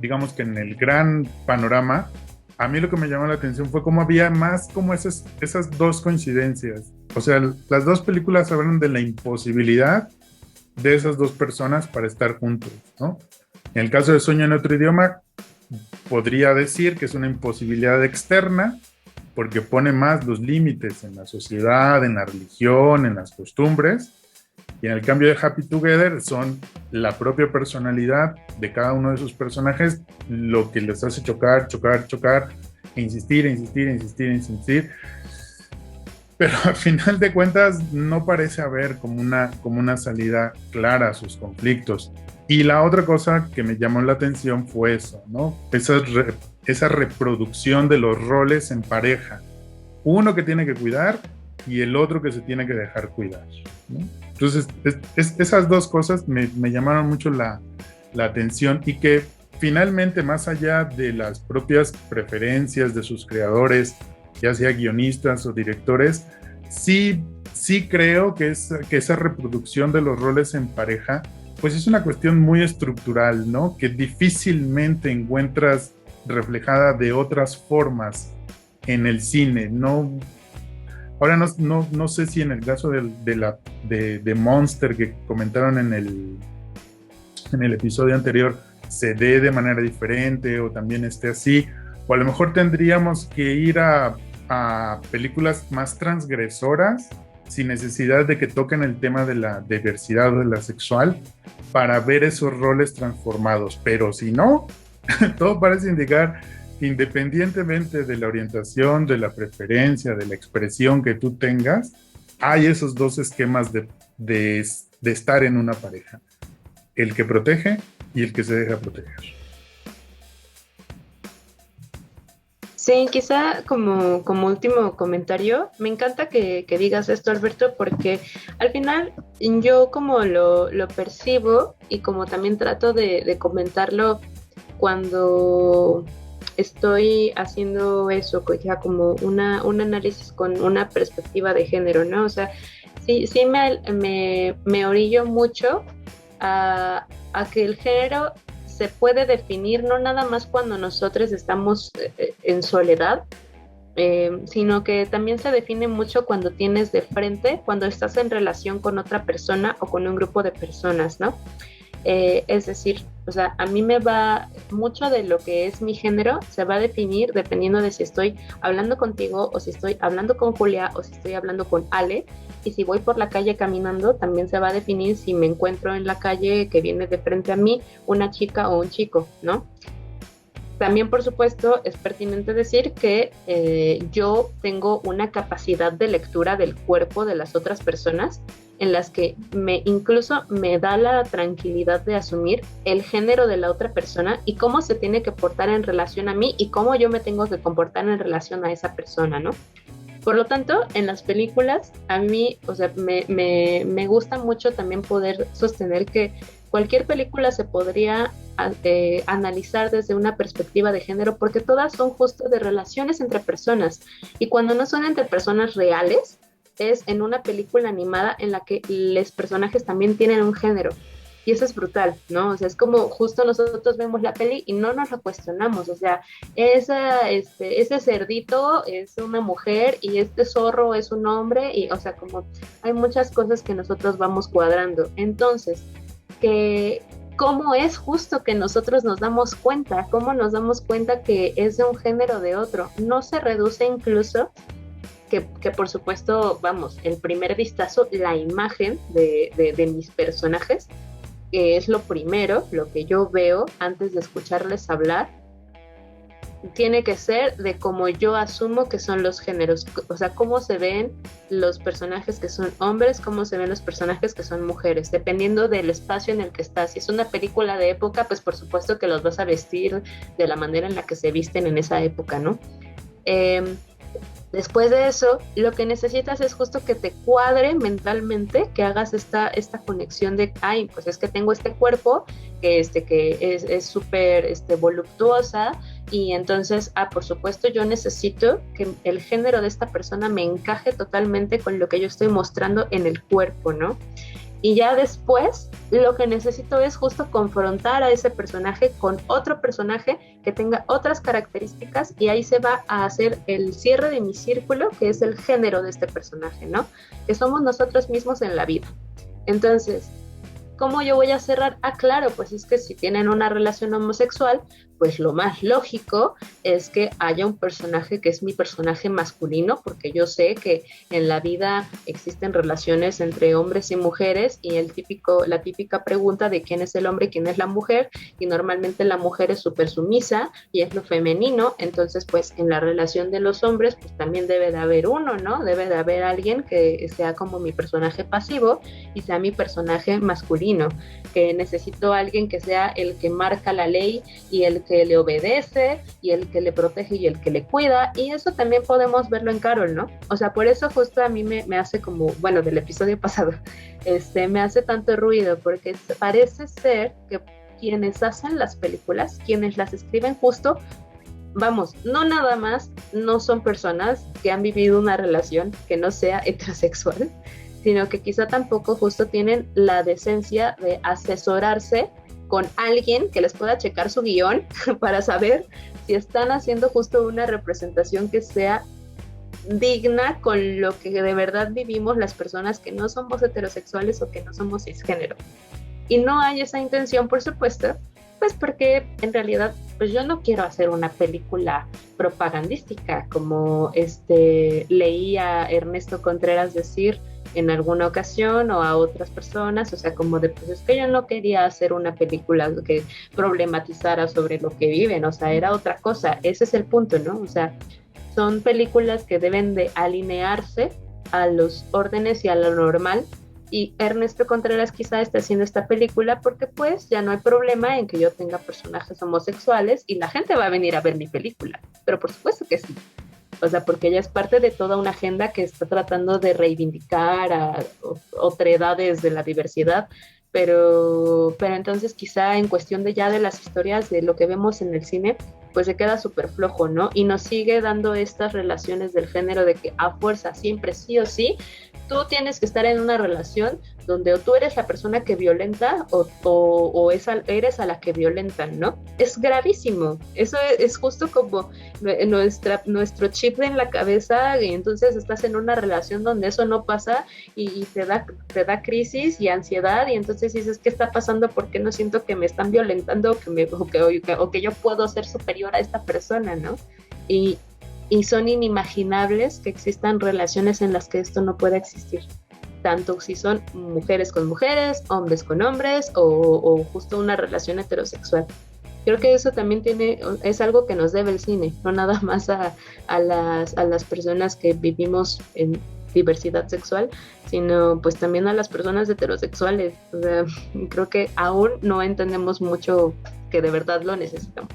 [SPEAKER 4] digamos que en el gran panorama, a mí lo que me llamó la atención fue cómo había más como esas dos coincidencias. O sea, las dos películas hablan de la imposibilidad de esas dos personas para estar juntos, ¿no? En el caso de Sueño en otro idioma, podría decir que es una imposibilidad externa, porque pone más los límites en la sociedad, en la religión, en las costumbres. Y en el cambio de Happy Together son la propia personalidad de cada uno de sus personajes lo que les hace chocar, e insistir. Pero al final de cuentas no parece haber como una salida clara a sus conflictos. Y la otra cosa que me llamó la atención fue eso, ¿no? Esa reproducción de los roles en pareja. Uno que tiene que cuidar y el otro que se tiene que dejar cuidar, ¿no? Entonces, esas dos cosas me llamaron mucho la atención y que finalmente, más allá de las propias preferencias de sus creadores, ya sea guionistas o directores, sí creo que esa reproducción de los roles en pareja, pues es una cuestión muy estructural, ¿no? Que difícilmente encuentras reflejada de otras formas en el cine, ¿no? Ahora no sé si en el caso de Monster que comentaron en el episodio anterior se dé de manera diferente o también esté así, o a lo mejor tendríamos que ir a películas más transgresoras sin necesidad de que toquen el tema de la diversidad o de la sexual para ver esos roles transformados, pero si no, todo parece indicar que independientemente de la orientación, de la preferencia, de la expresión que tú tengas, hay esos dos esquemas de estar en una pareja, el que protege y el que se deja proteger.
[SPEAKER 3] Sí, quizá como último comentario, me encanta que digas esto, Alberto, porque al final yo como lo percibo y como también trato de comentarlo cuando estoy haciendo eso, ya como un análisis con una perspectiva de género, ¿no? O sea, sí me orillo mucho a que el género se puede definir no nada más cuando nosotros estamos en soledad, sino que también se define mucho cuando tienes de frente, cuando estás en relación con otra persona o con un grupo de personas, ¿no? Es decir, o sea, a mí me va mucho de lo que es mi género, se va a definir dependiendo de si estoy hablando contigo o si estoy hablando con Julia o si estoy hablando con Ale, y si voy por la calle caminando también se va a definir si me encuentro en la calle que viene de frente a mí una chica o un chico, ¿no? También, por supuesto, es pertinente decir que yo tengo una capacidad de lectura del cuerpo de las otras personas en las que incluso me da la tranquilidad de asumir el género de la otra persona y cómo se tiene que portar en relación a mí y cómo yo me tengo que comportar en relación a esa persona, ¿no? Por lo tanto, en las películas, a mí, o sea, me gusta mucho también poder sostener que cualquier película se podría analizar desde una perspectiva de género porque todas son justo de relaciones entre personas. Y cuando no son entre personas reales, es en una película animada en la que los personajes también tienen un género. Y eso es brutal, ¿no? O sea, es como justo nosotros vemos la peli y no nos lo cuestionamos. O sea, ese cerdito es una mujer y este zorro es un hombre. Y, o sea, como hay muchas cosas que nosotros vamos cuadrando. Entonces, cómo es justo que nosotros nos damos cuenta, cómo nos damos cuenta que es de un género de otro. No se reduce incluso que por supuesto, vamos, el primer vistazo, la imagen de mis personajes, que es lo primero, lo que yo veo antes de escucharles hablar, tiene que ser de cómo yo asumo que son los géneros, o sea, cómo se ven los personajes que son hombres, cómo se ven los personajes que son mujeres, dependiendo del espacio en el que estás. Si es una película de época, pues por supuesto que los vas a vestir de la manera en la que se visten en esa época, ¿no? Después de eso, lo que necesitas es justo que te cuadre mentalmente, que hagas esta conexión de, ay, pues es que tengo este cuerpo que es súper voluptuosa y entonces, por supuesto, yo necesito que el género de esta persona me encaje totalmente con lo que yo estoy mostrando en el cuerpo, ¿no? Y ya después lo que necesito es justo confrontar a ese personaje con otro personaje que tenga otras características y ahí se va a hacer el cierre de mi círculo, que es el género de este personaje, ¿no? Que somos nosotros mismos en la vida. Entonces, ¿cómo yo voy a cerrar? Claro, pues es que si tienen una relación homosexual, pues lo más lógico es que haya un personaje que es mi personaje masculino, porque yo sé que en la vida existen relaciones entre hombres y mujeres y la típica pregunta de quién es el hombre y quién es la mujer, y normalmente la mujer es súper sumisa y es lo femenino, entonces pues en la relación de los hombres pues también debe de haber uno, ¿no? Debe de haber alguien que sea como mi personaje pasivo y sea mi personaje masculino, que necesito a alguien que sea el que marca la ley y el que le obedece y el que le protege y el que le cuida, y eso también podemos verlo en Carol, ¿no? O sea, por eso justo a mí me hace como, bueno, del episodio pasado, me hace tanto ruido, porque parece ser que quienes hacen las películas, quienes las escriben justo, vamos, no nada más, no son personas que han vivido una relación que no sea heterosexual, sino que quizá tampoco justo tienen la decencia de asesorarse con alguien que les pueda checar su guión para saber si están haciendo justo una representación que sea digna con lo que de verdad vivimos las personas que no somos heterosexuales o que no somos cisgénero. Y no hay esa intención, por supuesto, pues porque en realidad pues yo no quiero hacer una película propagandística como leí a Ernesto Contreras decir en alguna ocasión o a otras personas, o sea, como de, pues es que yo no quería hacer una película que problematizara sobre lo que viven, o sea, era otra cosa, ese es el punto, ¿no? O sea, son películas que deben de alinearse a los órdenes y a lo normal y Ernesto Contreras quizá está haciendo esta película porque pues ya no hay problema en que yo tenga personajes homosexuales y la gente va a venir a ver mi película, pero por supuesto que sí. O sea, porque ella es parte de toda una agenda que está tratando de reivindicar a otredades de la diversidad, pero entonces quizá en cuestión de ya de las historias de lo que vemos en el cine, pues se queda súper flojo, ¿no? Y nos sigue dando estas relaciones del género de que a fuerza, siempre sí o sí, tú tienes que estar en una relación donde o tú eres la persona que violenta o eres a la que violentan, ¿no? Es gravísimo. Eso es justo como nuestro chip en la cabeza, y entonces estás en una relación donde eso no pasa y te da crisis y ansiedad, y entonces dices, ¿qué está pasando? ¿Por qué no siento que me están violentando o que yo puedo ser superior a esta persona, ¿no? Y son inimaginables que existan relaciones en las que esto no pueda existir, tanto si son mujeres con mujeres, hombres con hombres o justo una relación heterosexual. Creo que eso también es algo que nos debe el cine, no nada más a las personas que vivimos en diversidad sexual, sino pues también a las personas heterosexuales. O sea, creo que aún no entendemos mucho que de verdad lo necesitamos.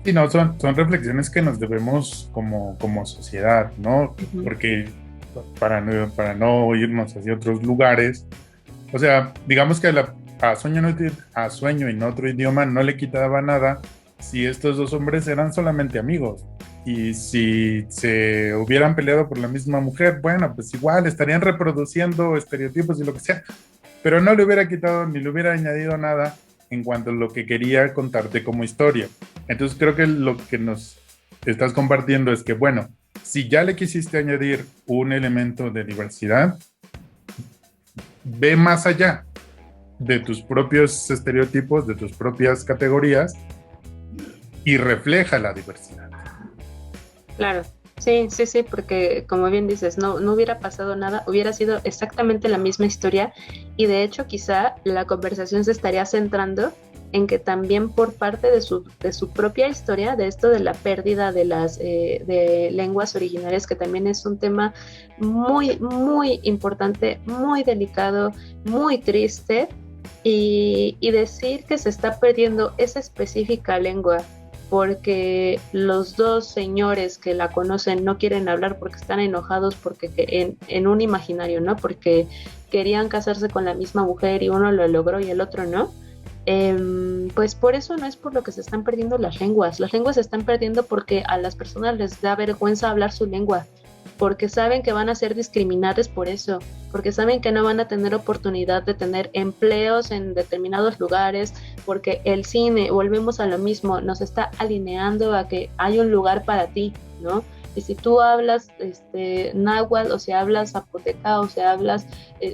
[SPEAKER 4] Sí, no, son reflexiones que nos debemos como sociedad, ¿no?
[SPEAKER 3] Uh-huh.
[SPEAKER 4] Porque para no irnos hacia otros lugares, o sea, digamos que a Sueño en otro idioma no le quitaba nada si estos dos hombres eran solamente amigos. Y si se hubieran peleado por la misma mujer, bueno, pues igual estarían reproduciendo estereotipos y lo que sea, pero no le hubiera quitado ni le hubiera añadido nada en cuanto a lo que quería contarte como historia. Entonces creo que lo que nos estás compartiendo es que, bueno, si ya le quisiste añadir un elemento de diversidad, ve más allá de tus propios estereotipos, de tus propias categorías y refleja la diversidad.
[SPEAKER 3] Claro, sí, porque como bien dices, no hubiera pasado nada, hubiera sido exactamente la misma historia, y de hecho quizá la conversación se estaría centrando en que también por parte de su propia historia, de esto de la pérdida de las de lenguas originarias, que también es un tema muy, muy importante, muy delicado, muy triste, y decir que se está perdiendo esa específica lengua porque los dos señores que la conocen no quieren hablar porque están enojados porque en un imaginario, ¿no? Porque querían casarse con la misma mujer y uno lo logró y el otro no. Pues por eso no es por lo que se están perdiendo las lenguas. Las lenguas se están perdiendo porque a las personas les da vergüenza hablar su lengua, porque saben que van a ser discriminadas por eso, porque saben que no van a tener oportunidad de tener empleos en determinados lugares, porque el cine, volvemos a lo mismo, nos está alineando a que hay un lugar para ti, ¿no? Y si tú hablas náhuatl, o si hablas zapoteca, o si hablas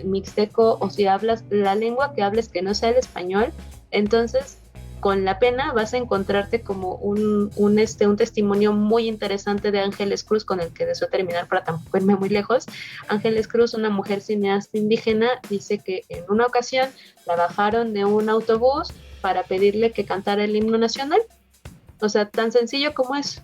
[SPEAKER 3] mixteco, o si hablas la lengua que hables que no sea el español, entonces con la pena vas a encontrarte como un testimonio muy interesante de Ángeles Cruz, con el que deseo terminar para tampoco irme muy lejos. Ángeles Cruz, una mujer cineasta indígena, dice que en una ocasión la bajaron de un autobús para pedirle que cantara el himno nacional. O sea, tan sencillo como eso.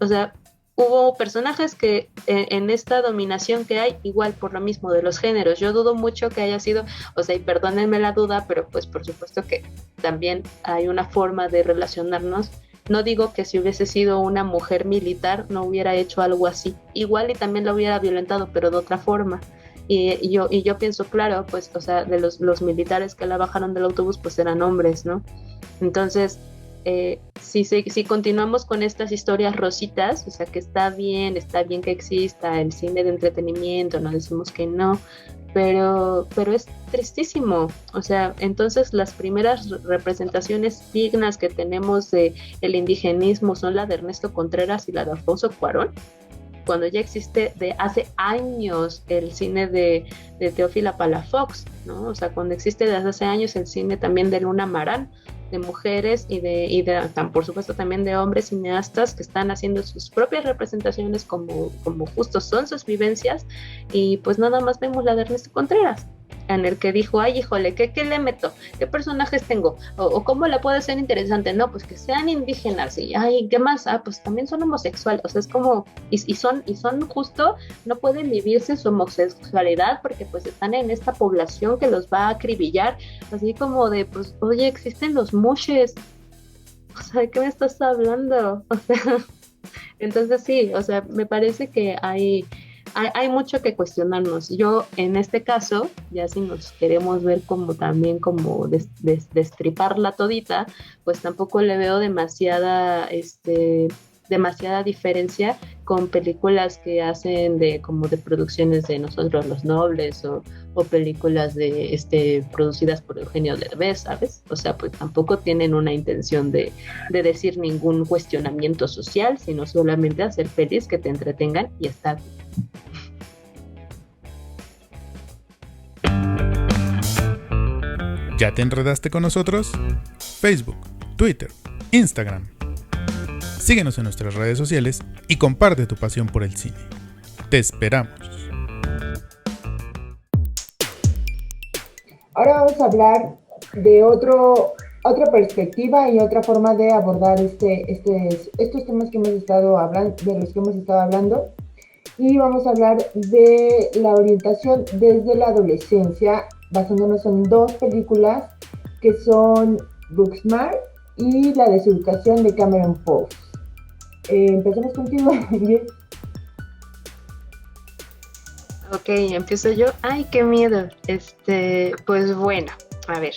[SPEAKER 3] O sea, hubo personajes que en esta dominación que hay, igual por lo mismo de los géneros, yo dudo mucho que haya sido, o sea, y perdónenme la duda, pero pues por supuesto que también hay una forma de relacionarnos. No digo que si hubiese sido una mujer militar no hubiera hecho algo así, igual y también la hubiera violentado, pero de otra forma. Y yo pienso, claro, pues, o sea, de los militares que la bajaron del autobús, pues eran hombres, ¿no? Entonces, si continuamos con estas historias rositas, o sea, que está bien que exista el cine de entretenimiento, no decimos que no, pero es tristísimo. O sea, entonces las primeras representaciones dignas que tenemos de el indigenismo son la de Ernesto Contreras y la de Alfonso Cuarón, cuando ya existe de hace años el cine de Teófila Palafox, ¿no? O sea, cuando existe desde hace años el cine también de Luna Marán, de mujeres y por supuesto también de hombres cineastas que están haciendo sus propias representaciones como justo son sus vivencias, y pues nada más vemos la de Ernesto Contreras. en el que dijo, ay, híjole, ¿qué le meto? ¿Qué personajes tengo? O cómo la puedo hacer interesante. No, pues que sean indígenas. Y, ay, ¿qué más? Ah, pues también son homosexuales. O sea, es como, y son justo, no pueden vivirse su homosexualidad porque pues están en esta población que los va a acribillar. Así como de, pues, oye, existen los mushes. O sea, ¿de qué me estás hablando? O sea, entonces sí, o sea, me parece que hay mucho que cuestionarnos. Yo, en este caso, ya si nos queremos ver como también como destriparla todita, pues tampoco le veo demasiada diferencia con películas que hacen como de producciones de Nosotros los Nobles o películas producidas por Eugenio Derbez, ¿sabes? O sea, pues tampoco tienen una intención de decir ningún cuestionamiento social, sino solamente hacer pelis que te entretengan y está bien.
[SPEAKER 1] ¿Ya te enredaste con nosotros? Facebook, Twitter, Instagram. Síguenos en nuestras redes sociales y comparte tu pasión por el cine. Te esperamos.
[SPEAKER 5] Ahora vamos a hablar de otra perspectiva y otra forma de abordar estos temas que hemos estado hablando, de los que hemos estado hablando. Y vamos a hablar de la orientación desde la adolescencia, basándonos en dos películas que son Booksmart y La Deseducación de Cameron Poe. Empezamos contigo, Jess.
[SPEAKER 3] Ok, empiezo yo. Ay, qué miedo. Pues bueno, a ver.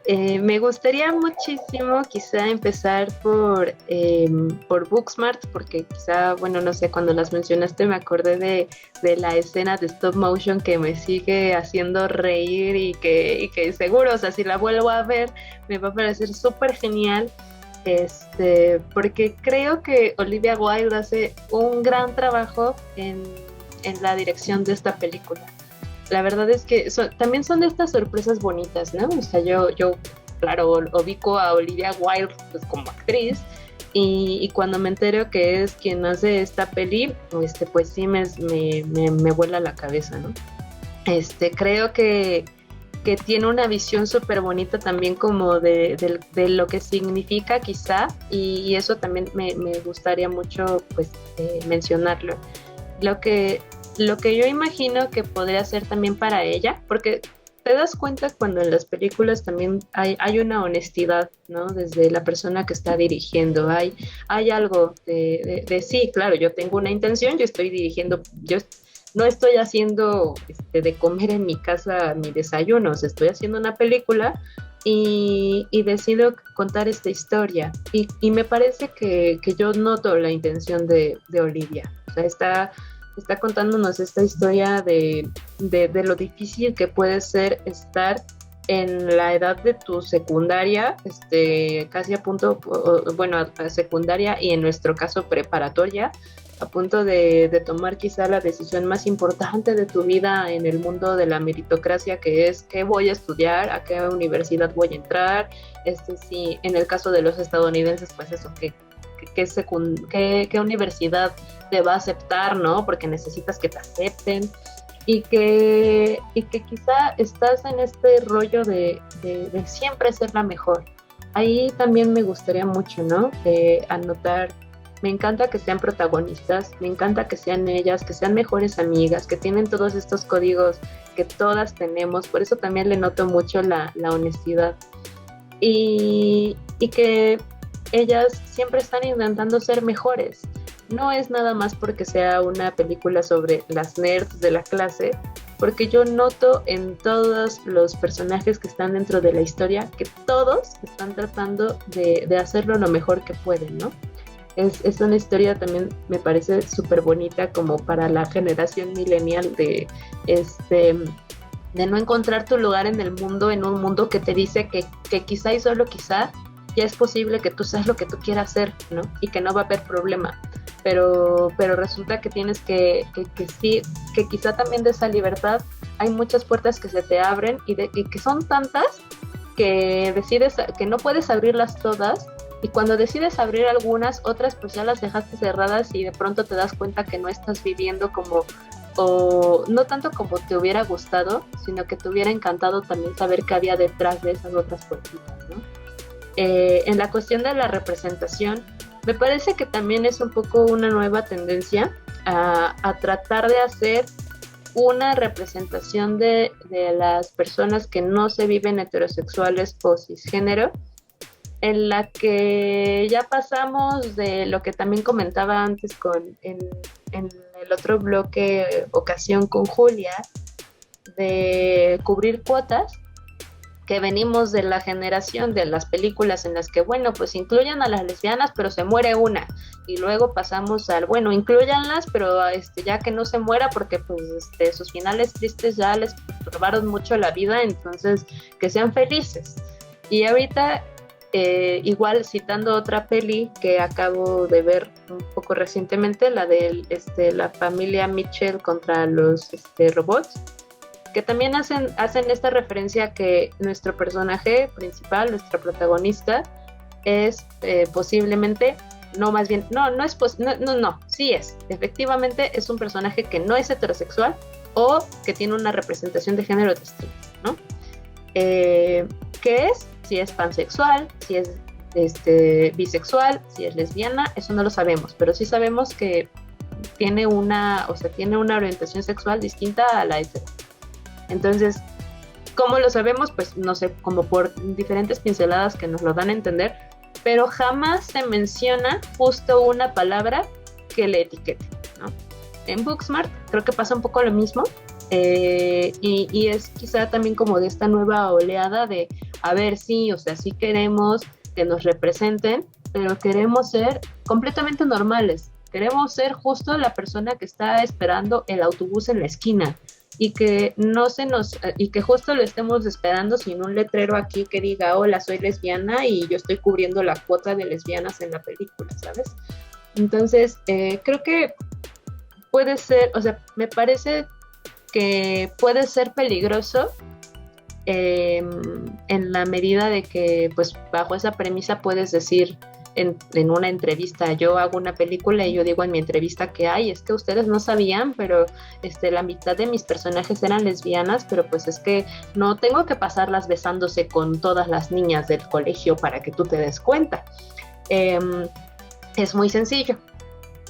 [SPEAKER 3] Me gustaría muchísimo quizá empezar por Booksmart, porque quizá, bueno, no sé, cuando las mencionaste me acordé de la escena de stop motion que me sigue haciendo reír y que seguro, o sea, si la vuelvo a ver me va a parecer súper genial, porque creo que Olivia Wilde hace un gran trabajo en la dirección de esta película. La verdad es que también son de estas sorpresas bonitas, ¿no? O sea, yo claro, ubico a Olivia Wilde pues, como actriz, y cuando me entero que es quien hace esta peli, pues sí me vuela la cabeza, ¿no? Creo que tiene una visión súper bonita también como de lo que significa quizá, y eso también me gustaría mucho pues mencionarlo. Lo que yo imagino que podría ser también para ella, porque te das cuenta cuando en las películas también hay una honestidad, ¿no? Desde la persona que está dirigiendo, hay algo de sí, claro, yo tengo una intención, yo estoy dirigiendo, yo no estoy haciendo de comer en mi casa mi desayuno, o sea, estoy haciendo una película y decido contar esta historia, y me parece que yo noto la intención de Olivia, o sea, está contándonos esta historia de lo difícil que puede ser estar en la edad de tu secundaria, casi a punto, bueno, a secundaria y en nuestro caso preparatoria, a punto de tomar quizá la decisión más importante de tu vida en el mundo de la meritocracia, que es qué voy a estudiar, a qué universidad voy a entrar, sí, en el caso de los estadounidenses, pues eso, qué universidad te va a aceptar, ¿no? Porque necesitas que te acepten, y que quizá estás en este rollo de siempre ser la mejor. Ahí también me gustaría mucho, ¿no? Anotar, me encanta que sean protagonistas, me encanta que sean ellas, que sean mejores amigas, que tienen todos estos códigos que todas tenemos, por eso también le noto mucho la honestidad, y que ellas siempre están intentando ser mejores. No es nada más porque sea una película sobre las nerds de la clase, porque yo noto en todos los personajes que están dentro de la historia que todos están tratando de hacerlo lo mejor que pueden, ¿no? Es una historia también, me parece súper bonita como para la generación millennial de no encontrar tu lugar en el mundo, en un mundo que te dice que quizá y solo quizá ya es posible que tú seas lo que tú quieras hacer, ¿no? Y que no va a haber problema. Pero resulta que tienes que sí, que quizá también de esa libertad hay muchas puertas que se te abren y que son tantas que decides que no puedes abrirlas todas, y cuando decides abrir algunas, otras pues ya las dejaste cerradas y de pronto te das cuenta que no estás viviendo como o no tanto como te hubiera gustado, sino que te hubiera encantado también saber qué había detrás de esas otras puertitas, ¿no? En la cuestión de la representación, me parece que también es un poco una nueva tendencia a tratar de hacer una representación de las personas que no se viven heterosexuales o cisgénero, en la que ya pasamos de lo que también comentaba antes en el otro bloque, ocasión con Julia, de cubrir cuotas, que venimos de la generación de las películas en las que, bueno, pues incluyan a las lesbianas, pero se muere una, y luego pasamos al, bueno, incluyanlas, pero ya que no se muera, porque pues sus finales tristes ya les perturbaron mucho la vida, entonces que sean felices. Y ahorita, igual citando otra peli que acabo de ver un poco recientemente, la de la familia Mitchell contra los robots, que también hacen esta referencia que nuestro personaje principal, nuestra protagonista, es posiblemente, sí es, efectivamente es un personaje que no es heterosexual o que tiene una representación de género distinta, ¿no? ¿Qué es? Si es pansexual, si es bisexual, si es lesbiana, eso no lo sabemos, pero sí sabemos que tiene una orientación sexual distinta a la hetero. Entonces, ¿cómo lo sabemos? Pues no sé, como por diferentes pinceladas que nos lo dan a entender, pero jamás se menciona justo una palabra que le etiquete, ¿no? En Booksmart creo que pasa un poco lo mismo, y es quizá también como de esta nueva oleada de, a ver, sí, o sea, sí queremos que nos representen, pero queremos ser completamente normales, queremos ser justo la persona que está esperando el autobús en la esquina, y que justo lo estemos esperando sin un letrero aquí que diga, hola, soy lesbiana y yo estoy cubriendo la cuota de lesbianas en la película, ¿sabes? Entonces, creo que puede ser, o sea, me parece que puede ser peligroso en la medida de que, pues, bajo esa premisa puedes decir en una entrevista, yo hago una película y yo digo en mi entrevista que es que ustedes no sabían, pero la mitad de mis personajes eran lesbianas, pero pues es que no tengo que pasarlas besándose con todas las niñas del colegio para que tú te des cuenta. Es muy sencillo.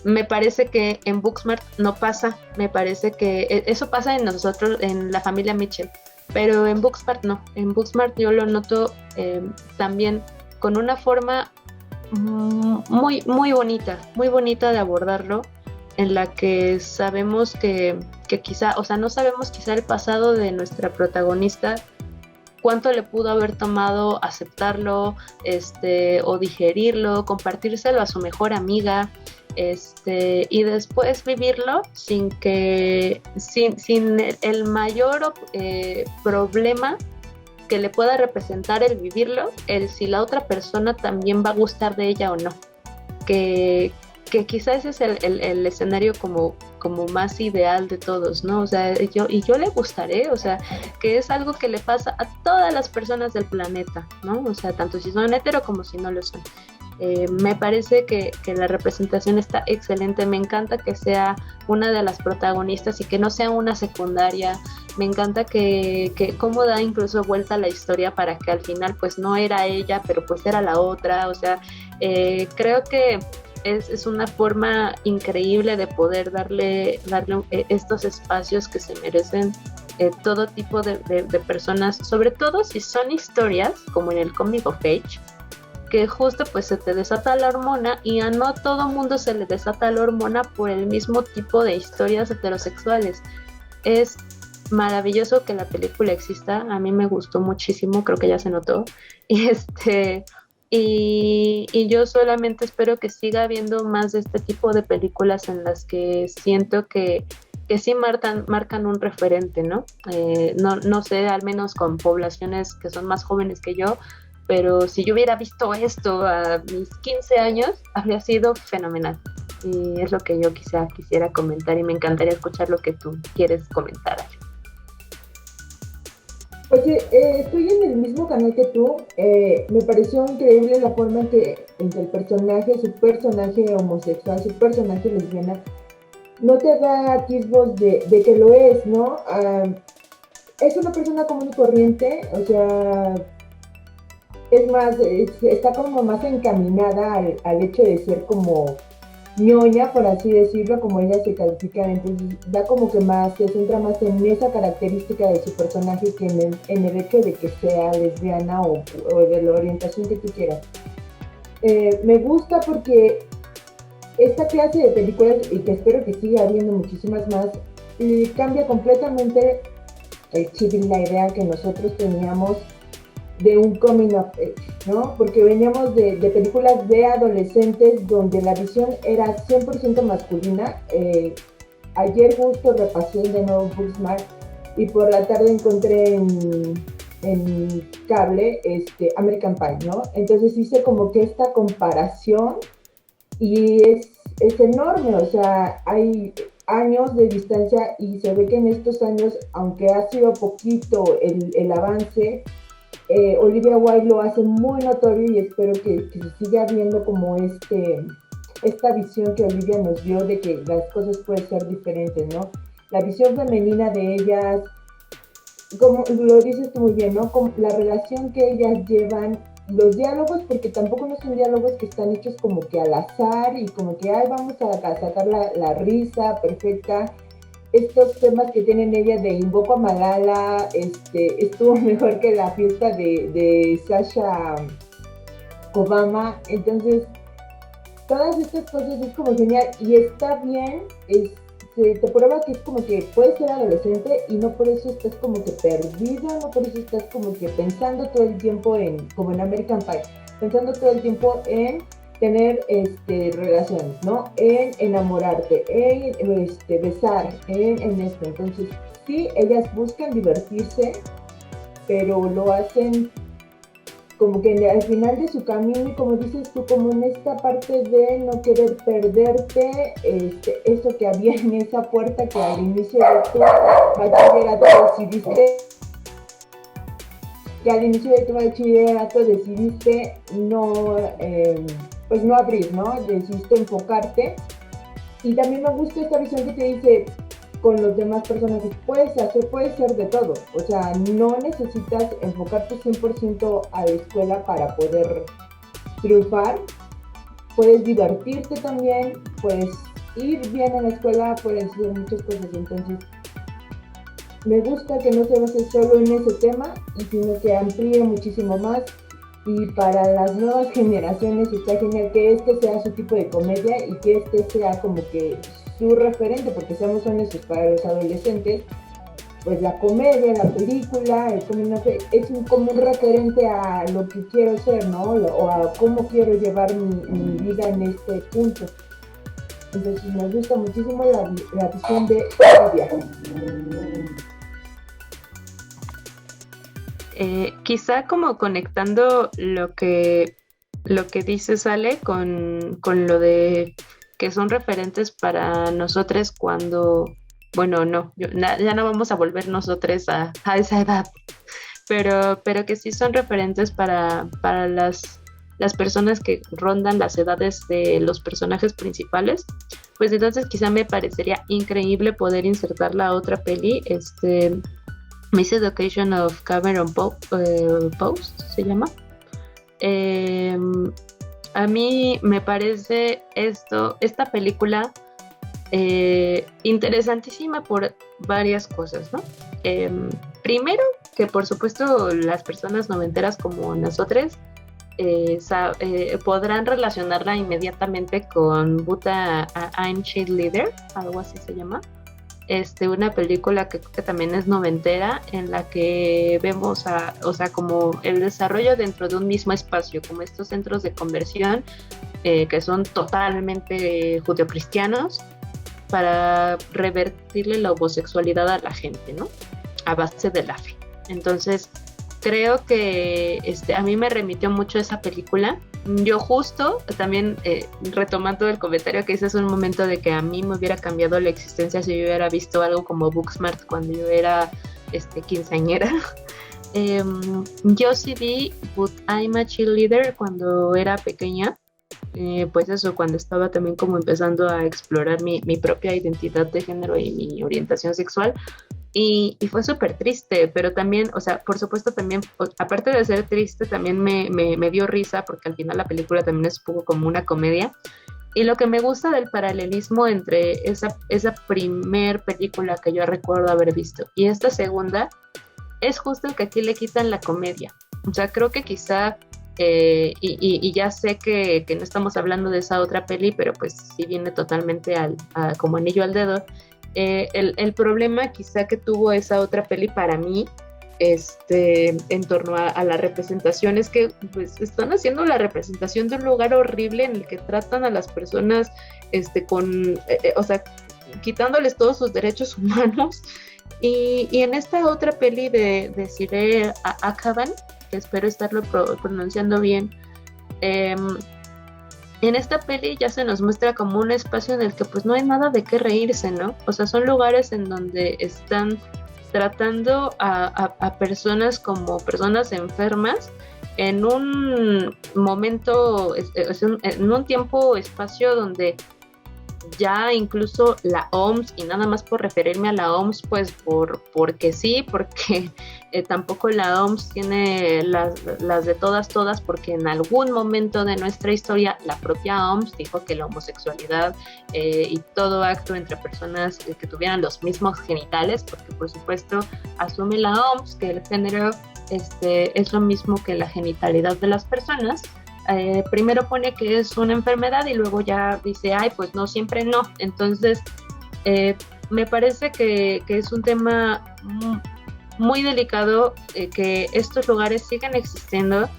[SPEAKER 3] Me parece que en Booksmart no pasa, me parece que eso pasa en nosotros, en la familia Mitchell, pero en Booksmart no. En Booksmart yo lo noto también con una forma muy, muy bonita de abordarlo, en la que sabemos que quizá, o sea, no sabemos quizá el pasado de nuestra protagonista, cuánto le pudo haber tomado aceptarlo, o digerirlo, compartírselo a su mejor amiga, y después vivirlo sin el mayor problema que le pueda representar el vivirlo, el si la otra persona también va a gustar de ella o no. Que quizás ese es el escenario como más ideal de todos, ¿no? O sea, yo le gustaré, o sea, que es algo que le pasa a todas las personas del planeta, ¿no? O sea, tanto si son hetero como si no lo son. Me parece que la representación está excelente, me encanta que sea una de las protagonistas y que no sea una secundaria, me encanta que cómo da incluso vuelta la historia para que al final pues no era ella, pero pues era la otra, o sea, creo que es una forma increíble de poder darle estos espacios que se merecen todo tipo de personas, sobre todo si son historias como en el Coming of Age, que justo pues se te desata la hormona y a no todo mundo se le desata la hormona por el mismo tipo de historias heterosexuales. Es maravilloso que la película exista, a mí me gustó muchísimo, creo que ya se notó, y yo solamente espero que siga habiendo más de este tipo de películas en las que siento que sí marcan un referente, ¿no? No sé, al menos con poblaciones que son más jóvenes que yo, pero si yo hubiera visto esto a mis 15 años, habría sido fenomenal. Y es lo que yo quisiera comentar, y me encantaría escuchar lo que tú quieres comentar.
[SPEAKER 5] Oye, estoy en el mismo canal que tú. Me pareció increíble la forma en que el personaje, su personaje homosexual, su personaje lesbiana, no te da atisbos de que lo es, ¿no? Es una persona común y corriente, o sea, es más, está como más encaminada al hecho de ser como ñoña, por así decirlo, como ella se califica, entonces da como que más, se centra más en esa característica de su personaje que en el hecho de que sea lesbiana o de la orientación que tú quieras. Me gusta porque esta clase de películas, y que espero que siga habiendo muchísimas más, cambia completamente el chip y la idea que nosotros teníamos de un coming of age, ¿no? Porque veníamos de películas de adolescentes donde la visión era 100% masculina. Ayer justo repasé de nuevo Booksmart y por la tarde encontré en cable American Pie, ¿no? Entonces hice como que esta comparación y es enorme, o sea, hay años de distancia y se ve que en estos años, aunque ha sido poquito el avance, Olivia Wilde lo hace muy notorio y espero que se siga viendo como esta visión que Olivia nos dio de que las cosas pueden ser diferentes, ¿no? La visión femenina de ellas, como lo dices tú muy bien, ¿no? Como la relación que ellas llevan, los diálogos, porque tampoco no son diálogos que están hechos como que al azar y como que, ay, vamos a sacar la risa perfecta. Estos temas que tienen ellas de Invoco a Malala, estuvo mejor que la fiesta de Sasha Obama. Entonces, todas estas cosas es como genial y está bien, te prueba que es como que puedes ser adolescente y no por eso estás como que perdido, no por eso estás como que pensando todo el tiempo como en American Pie, pensando todo el tiempo en tener relaciones, ¿no? En enamorarte, en besar, en esto. Entonces, sí, ellas buscan divertirse, pero lo hacen como que al final de su camino, y como dices tú, como en esta parte de no querer perderte, eso que había en esa puerta que al inicio de tu bachillerato decidiste no, pues no abrir, ¿no? Decidiste enfocarte. Y también me gusta esta visión que te dice, con los demás personajes, puedes ser de todo, o sea, no necesitas enfocarte 100% a la escuela para poder triunfar, puedes divertirte también, puedes ir bien a la escuela, puedes hacer muchas cosas, entonces me gusta que no se base solo en ese tema, sino que amplíe muchísimo más, y para las nuevas generaciones está genial que sea su tipo de comedia y que sea como que su referente, porque seamos honestos, para los adolescentes, pues la comedia, la película, es como un referente a lo que quiero ser, ¿no? O a cómo quiero llevar mi vida en este punto. Entonces me gusta muchísimo la visión de Olivia.
[SPEAKER 3] Quizá como conectando lo que dices, Ale, con lo de que son referentes para nosotros cuando, bueno, no, ya no vamos a volver nosotros a esa edad, pero que sí son referentes para las personas que rondan las edades de los personajes principales, pues entonces quizá me parecería increíble poder insertar la otra peli, Miss Education of Cameron Post se llama. A mí me parece esta película interesantísima por varias cosas, ¿no? Primero, que por supuesto las personas noventeras como nosotros podrán relacionarla inmediatamente con Buta I'm Cheerleader, algo así se llama. Una película que también es noventera, en la que vemos como el desarrollo dentro de un mismo espacio, como estos centros de conversión que son totalmente judeocristianos, para revertirle la homosexualidad a la gente, ¿no? A base de la fe. Entonces, creo que a mí me remitió mucho esa película. Yo justo, también retomando el comentario que hice hace un momento de que a mí me hubiera cambiado la existencia si yo hubiera visto algo como Booksmart cuando yo era quinceañera. Yo sí vi But I'm a Cheerleader cuando era pequeña, pues eso, cuando estaba también como empezando a explorar mi propia identidad de género y mi orientación sexual. Y fue súper triste, pero también, o sea, por supuesto también, aparte de ser triste, también me dio risa, porque al final la película también es un poco como una comedia. Y lo que me gusta del paralelismo entre esa primer película que yo recuerdo haber visto y esta segunda, es justo que aquí le quitan la comedia. O sea, creo que quizá, y ya sé que no estamos hablando de esa otra peli, pero pues sí viene totalmente como anillo al dedo. El problema quizá que tuvo esa otra peli para mí, en torno a la representación, es que pues están haciendo la representación de un lugar horrible en el que tratan a las personas o sea, quitándoles todos sus derechos humanos. Y en esta otra peli de Siree Akaban, que espero estarlo pronunciando bien, en esta peli ya se nos muestra como un espacio en el que pues no hay nada de qué reírse, ¿no? O sea, son lugares en donde están tratando a personas como personas enfermas en un momento, en un tiempo, espacio donde ya incluso la OMS, y nada más por referirme a la OMS, pues porque sí, porque tampoco la OMS tiene las de todas, porque en algún momento de nuestra historia la propia OMS dijo que la homosexualidad y todo acto entre personas que tuvieran los mismos genitales, porque por supuesto asume la OMS que el género es lo mismo que la genitalidad de las personas. Primero pone que es una enfermedad y luego ya dice, ay, pues no, siempre no. Entonces, me parece que es un tema muy delicado, que estos lugares siguen existiendo.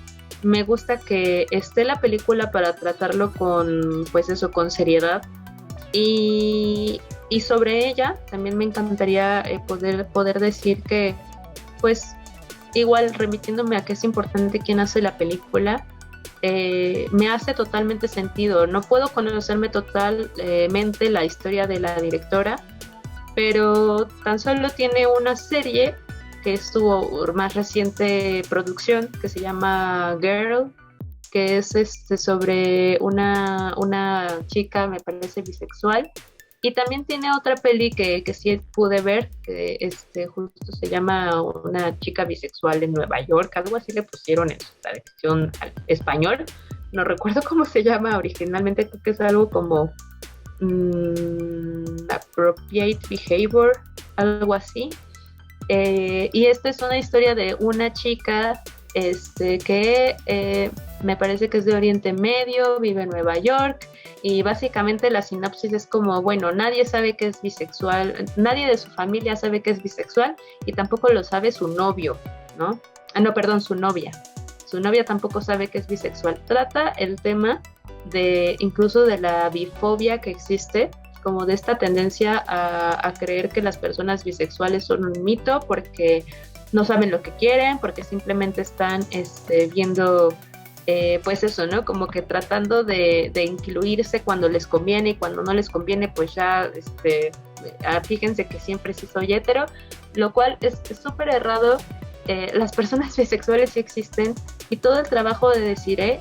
[SPEAKER 3] Me gusta que esté la película para tratarlo con, pues eso, con seriedad. Y sobre ella también me encantaría poder decir que, pues, igual remitiéndome a que es importante quién hace la película, me hace totalmente sentido. No puedo conocerme totalmente la historia de la directora, pero tan solo tiene una serie que es su más reciente producción, que se llama Girl, que es sobre una chica, me parece, bisexual. Y también tiene otra peli que sí pude ver, que justo se llama Una chica bisexual en Nueva York, algo así le pusieron en su traducción al español. No recuerdo cómo se llama originalmente, creo que es algo como Appropriate Behavior, algo así. Y esta es una historia de una chica que me parece que es de Oriente Medio, vive en Nueva York, y básicamente la sinopsis es como, bueno, nadie sabe que es bisexual, nadie de su familia sabe que es bisexual, y tampoco lo sabe su novio, ¿no? No, perdón, su novia tampoco sabe que es bisexual. Trata el tema incluso de la bifobia que existe, como de esta tendencia a creer que las personas bisexuales son un mito porque no saben lo que quieren, porque simplemente están viendo, pues eso, ¿no? Como que tratando de incluirse cuando les conviene, y cuando no les conviene, pues ya, fíjense que siempre sí soy hetero, lo cual es súper errado. Las personas bisexuales sí existen, y todo el trabajo de Desiree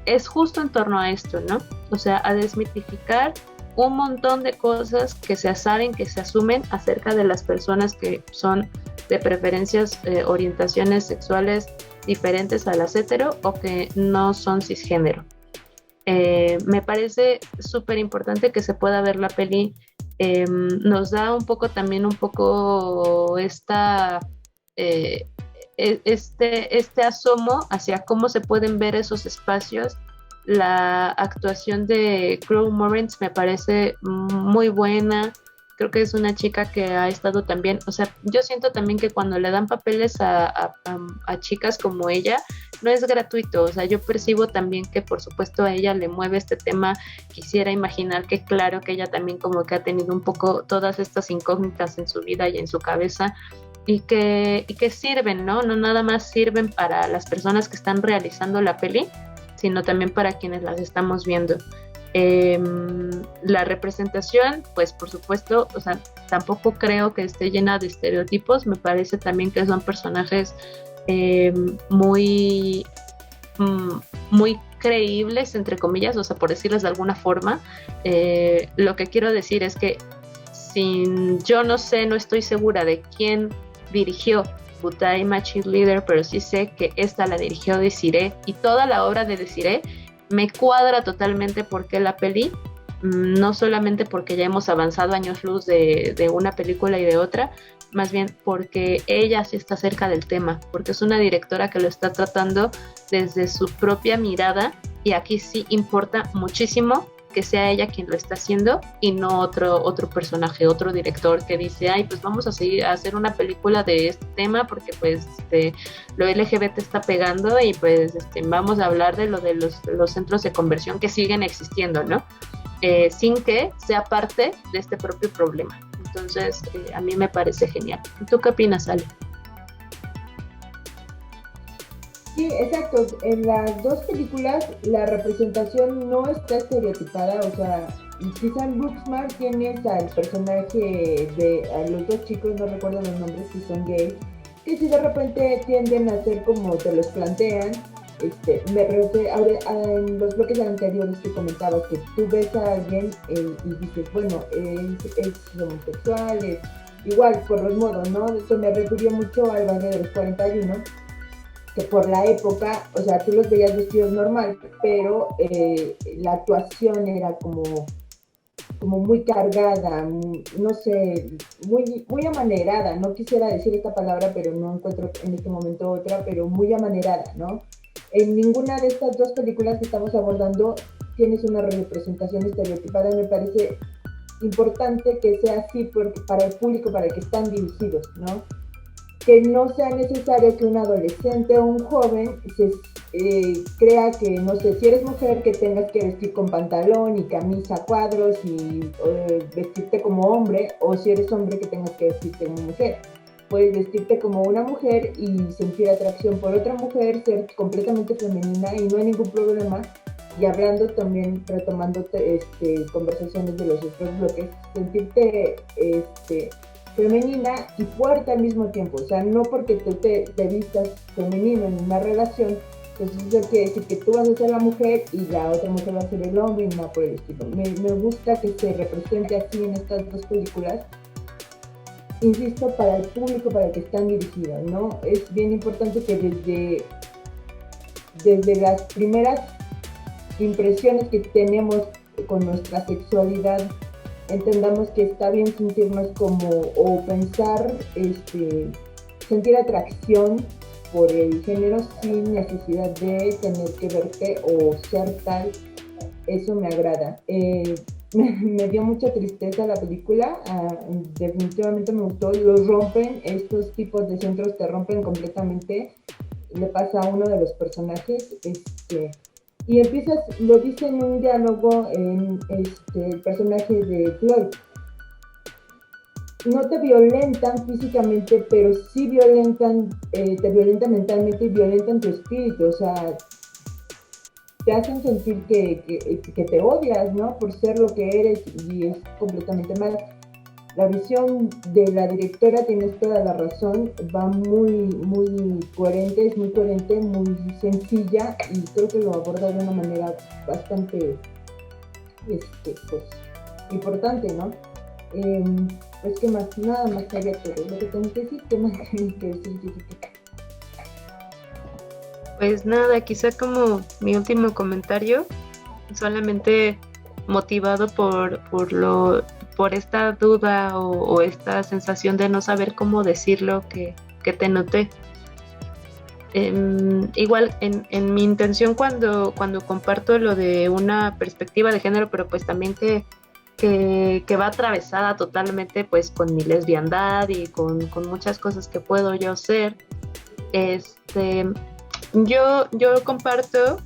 [SPEAKER 3] es justo en torno a esto, ¿no? O sea, a desmitificar un montón de cosas que se saben, que se asumen acerca de las personas que son de preferencias, orientaciones sexuales diferentes a las hetero, o que no son cisgénero. Me parece súper importante que se pueda ver la peli. Nos da un poco este asomo hacia cómo se pueden ver esos espacios. La actuación de Chloe Moretz me parece muy buena. Creo que es una chica que ha estado también, o sea, yo siento también que cuando le dan papeles a chicas como ella, no es gratuito. O sea, yo percibo también que por supuesto a ella le mueve este tema. Quisiera imaginar que claro que ella también como que ha tenido un poco todas estas incógnitas en su vida y en su cabeza, y que sirven, ¿no? No nada más sirven para las personas que están realizando la peli, sino también para quienes las estamos viendo. La representación, pues por supuesto, o sea, tampoco creo que esté llena de estereotipos. Me parece también que son personajes muy muy creíbles, entre comillas, o sea, por decirles de alguna forma. Lo que quiero decir es que yo no estoy segura de quién dirigió Butaima Cheerleader, pero sí sé que esta la dirigió Desiree, y toda la obra de Desiree me cuadra totalmente porque la peli, no solamente porque ya hemos avanzado años luz de una película y de otra, más bien porque ella sí está cerca del tema, porque es una directora que lo está tratando desde su propia mirada, y aquí sí importa muchísimo que sea ella quien lo está haciendo y no otro personaje, otro director que dice, ay, pues vamos a hacer una película de este tema porque pues lo LGBT está pegando, y pues vamos a hablar de los centros de conversión que siguen existiendo, ¿no? Sin que sea parte de este propio problema. Entonces, a mí me parece genial. ¿Tú qué opinas, Ale?
[SPEAKER 5] Sí, exacto. En las dos películas la representación no está estereotipada, o sea, quizá en Booksmart tienes al personaje a los dos chicos, no recuerdo los nombres, que son gays, que si de repente tienden a ser como te los plantean. Me refiero ahora en los bloques anteriores que comentabas, que tú ves a alguien y dices, bueno, es homosexual, es igual por los modos, ¿no? Eso me refirió mucho al baile de los 41, que por la época, o sea, tú los veías vestidos normal, pero la actuación era como muy cargada, no sé, muy amanerada. No quisiera decir esta palabra, pero no encuentro en este momento otra, pero muy amanerada, ¿no? En ninguna de estas dos películas que estamos abordando tienes una representación estereotipada. Me parece importante que sea así para el público para el que están dirigidos, ¿no? Que no sea necesario que un adolescente o un joven crea que, no sé, si eres mujer, que tengas que vestir con pantalón y camisa a cuadros y vestirte como hombre, o si eres hombre, que tengas que vestirte como mujer. Puedes vestirte como una mujer y sentir atracción por otra mujer, ser completamente femenina, y no hay ningún problema. Y hablando también, retomando conversaciones de los otros bloques, sentirte femenina y fuerte al mismo tiempo. O sea, no porque tú te vistas femenino en una relación, entonces eso quiere decir que tú vas a ser la mujer y la otra mujer va a ser el hombre, y nada por el estilo. Me gusta que se represente así en estas dos películas. Insisto, para el público para el que están dirigidas, ¿no? Es bien importante que desde las primeras impresiones que tenemos con nuestra sexualidad, entendamos que está bien sentirnos como, o pensar, sentir atracción por el género sin necesidad de tener que verte o ser tal. Eso me agrada. Me dio mucha tristeza la película, definitivamente me gustó. Los rompen, estos tipos de centros te rompen completamente. Le pasa a uno de los personajes, y lo dice en un diálogo el personaje de Chloe. No te violentan físicamente, pero sí te violentan mentalmente y violentan tu espíritu. O sea, te hacen sentir que te odias, ¿no? Por ser lo que eres, y es completamente mal. La visión de la directora, tienes toda la razón, va muy coherente, es muy coherente, muy sencilla, y creo que lo aborda de una manera bastante pues, importante, ¿no? Pues que más, nada más que había todo lo que tengo que decir, ¿qué más tengo que decir, Jessica?
[SPEAKER 3] Pues nada, quizá como mi último comentario, solamente motivado por esta duda o esta sensación de no saber cómo decirlo que te noté. Igual en mi intención cuando comparto lo de una perspectiva de género, pero pues también que va atravesada totalmente pues con mi lesbiandad y con muchas cosas que puedo yo ser, yo comparto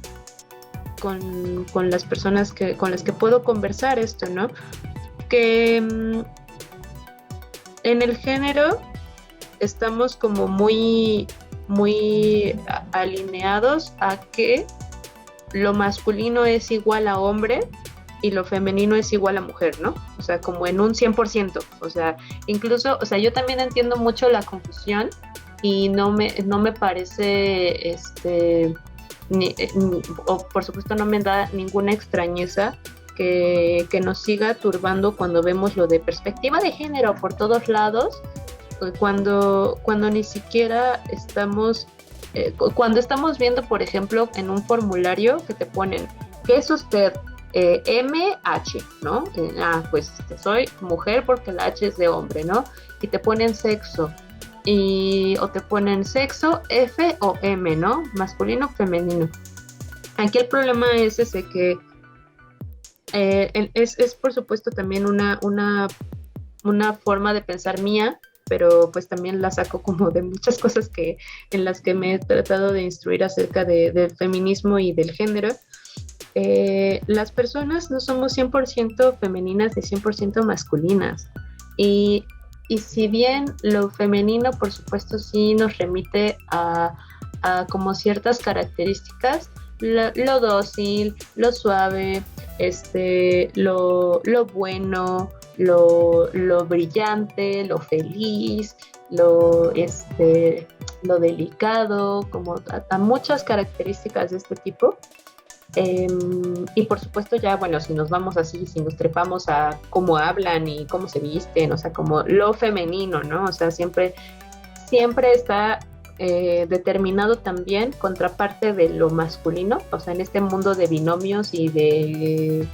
[SPEAKER 3] con las personas con las que puedo conversar esto, ¿no? Que en el género estamos como muy alineados a que lo masculino es igual a hombre y lo femenino es igual a mujer, ¿no? O sea, como en un 100%. O sea, incluso, o sea, yo también entiendo mucho la confusión y no me parece o por supuesto no me da ninguna extrañeza que nos siga turbando cuando vemos lo de perspectiva de género por todos lados, cuando ni siquiera estamos, cuando estamos viendo, por ejemplo, en un formulario que te ponen, ¿qué es usted? MH, ¿no? Pues soy mujer porque la H es de hombre, ¿no? Y te ponen sexo, o te ponen sexo F o M, ¿no? Masculino o femenino. Aquí el problema es ese, que es por supuesto también una forma de pensar mía, pero pues también la saco como de muchas cosas en las que me he tratado de instruir acerca del feminismo y del género. Las personas no somos 100% femeninas ni 100% masculinas, y si bien lo femenino por supuesto sí nos remite a como ciertas características, lo dócil, lo suave, lo bueno, lo brillante, lo feliz, lo delicado, como a muchas características de este tipo. Y por supuesto ya, bueno, si nos vamos así, si nos trepamos a cómo hablan y cómo se visten, o sea, como lo femenino, ¿no? O sea, siempre está determinado también contraparte de lo masculino, o sea, en este mundo de binomios y de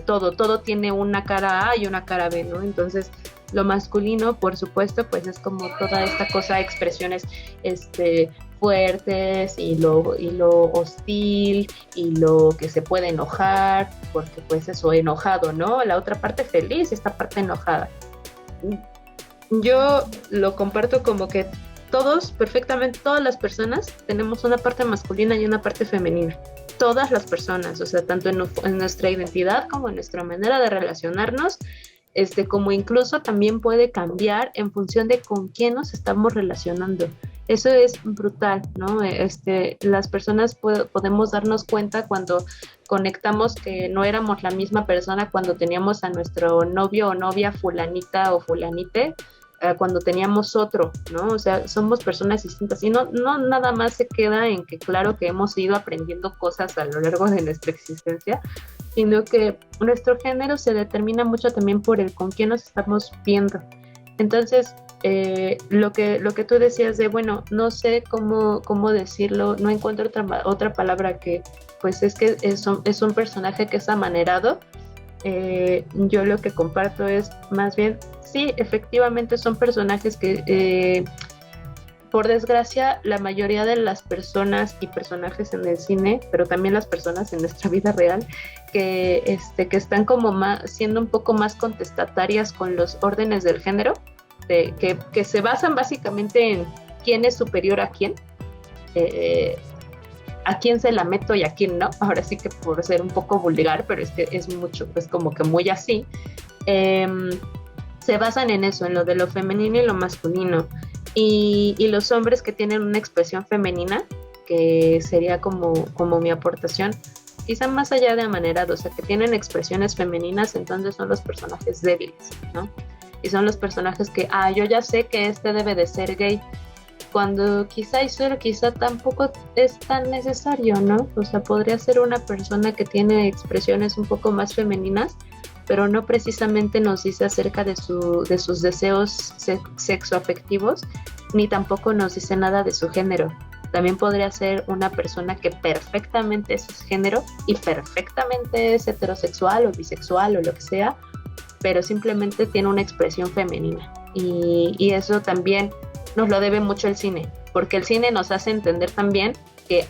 [SPEAKER 3] todo tiene una cara A y una cara B, ¿no? Entonces, lo masculino, por supuesto, pues es como toda esta cosa, expresiones fuertes y lo hostil y lo que se puede enojar, porque pues eso, enojado, ¿no? La otra parte feliz, esta parte enojada. Yo lo comparto como que perfectamente todas las personas tenemos una parte masculina y una parte femenina. Todas las personas, o sea, tanto en nuestra identidad como en nuestra manera de relacionarnos, como incluso también puede cambiar en función de con quién nos estamos relacionando. Eso es brutal, ¿no? Las personas podemos darnos cuenta cuando conectamos que no éramos la misma persona cuando teníamos a nuestro novio o novia fulanita o fulanite, cuando teníamos otro, ¿no? O sea, somos personas distintas y no nada más se queda en que claro que hemos ido aprendiendo cosas a lo largo de nuestra existencia, sino que nuestro género se determina mucho también por el con quién nos estamos viendo. Entonces, lo que tú decías de, bueno, no sé cómo decirlo, no encuentro otra palabra que, pues es que es un personaje que es amanerado. Yo lo que comparto es más bien, sí, efectivamente son personajes que, por desgracia, la mayoría de las personas y personajes en el cine, pero también las personas en nuestra vida real, que están como siendo un poco más contestatarias con los órdenes del género, que se basan básicamente en quién es superior a quién, a quién se la meto y a quién no. Ahora sí que por ser un poco vulgar, pero es que es mucho, pues como que muy así. Se basan en eso, en lo de lo femenino y lo masculino. Y los hombres que tienen una expresión femenina, que sería como mi aportación, quizá más allá de amanerados, o sea, que tienen expresiones femeninas, entonces son los personajes débiles, ¿no? Y son los personajes que, yo ya sé que debe de ser gay, cuando quizá tampoco es tan necesario, ¿no? O sea, podría ser una persona que tiene expresiones un poco más femeninas, pero no precisamente nos dice acerca de sus deseos sexoafectivos, ni tampoco nos dice nada de su género. También podría ser una persona que perfectamente es género y perfectamente es heterosexual o bisexual o lo que sea, pero simplemente tiene una expresión femenina. Y eso también nos lo debe mucho el cine, porque el cine nos hace entender también que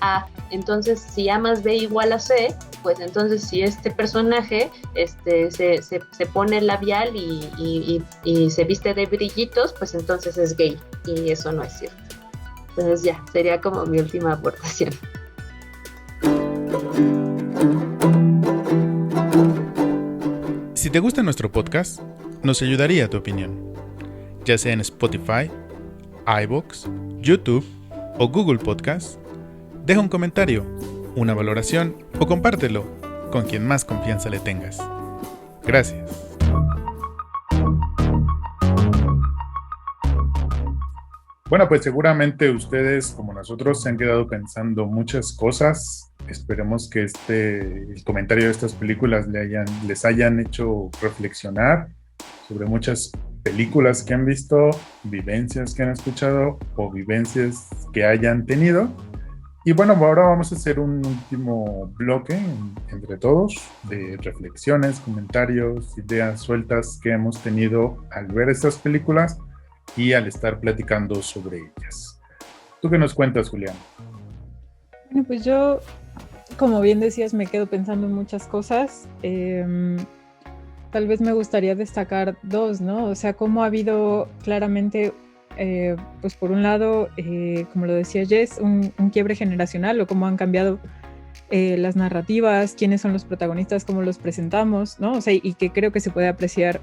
[SPEAKER 3] entonces si A más B igual a C, pues entonces si este personaje se pone labial y se viste de brillitos, pues entonces es gay, y eso no es cierto. Entonces ya, sería como mi última aportación.
[SPEAKER 1] Si te gusta nuestro podcast, nos ayudaría tu opinión, ya sea en Spotify, iVoox, YouTube o Google Podcast. Deja un comentario, una valoración o compártelo con quien más confianza le tengas. Gracias.
[SPEAKER 4] Bueno, pues seguramente ustedes, como nosotros, se han quedado pensando muchas cosas. Esperemos que el comentario de estas películas les hayan hecho reflexionar sobre muchas películas que han visto, vivencias que han escuchado o vivencias que hayan tenido. Y bueno, ahora vamos a hacer un último bloque entre todos de reflexiones, comentarios, ideas sueltas que hemos tenido al ver estas películas y al estar platicando sobre ellas. ¿Tú qué nos cuentas, Julián?
[SPEAKER 2] Bueno, pues yo, como bien decías, me quedo pensando en muchas cosas. Tal vez me gustaría destacar dos, ¿no? O sea, cómo ha habido claramente, pues por un lado, como lo decía Jess, un quiebre generacional, o cómo han cambiado las narrativas, quiénes son los protagonistas, cómo los presentamos, ¿no? O sea, y que creo que se puede apreciar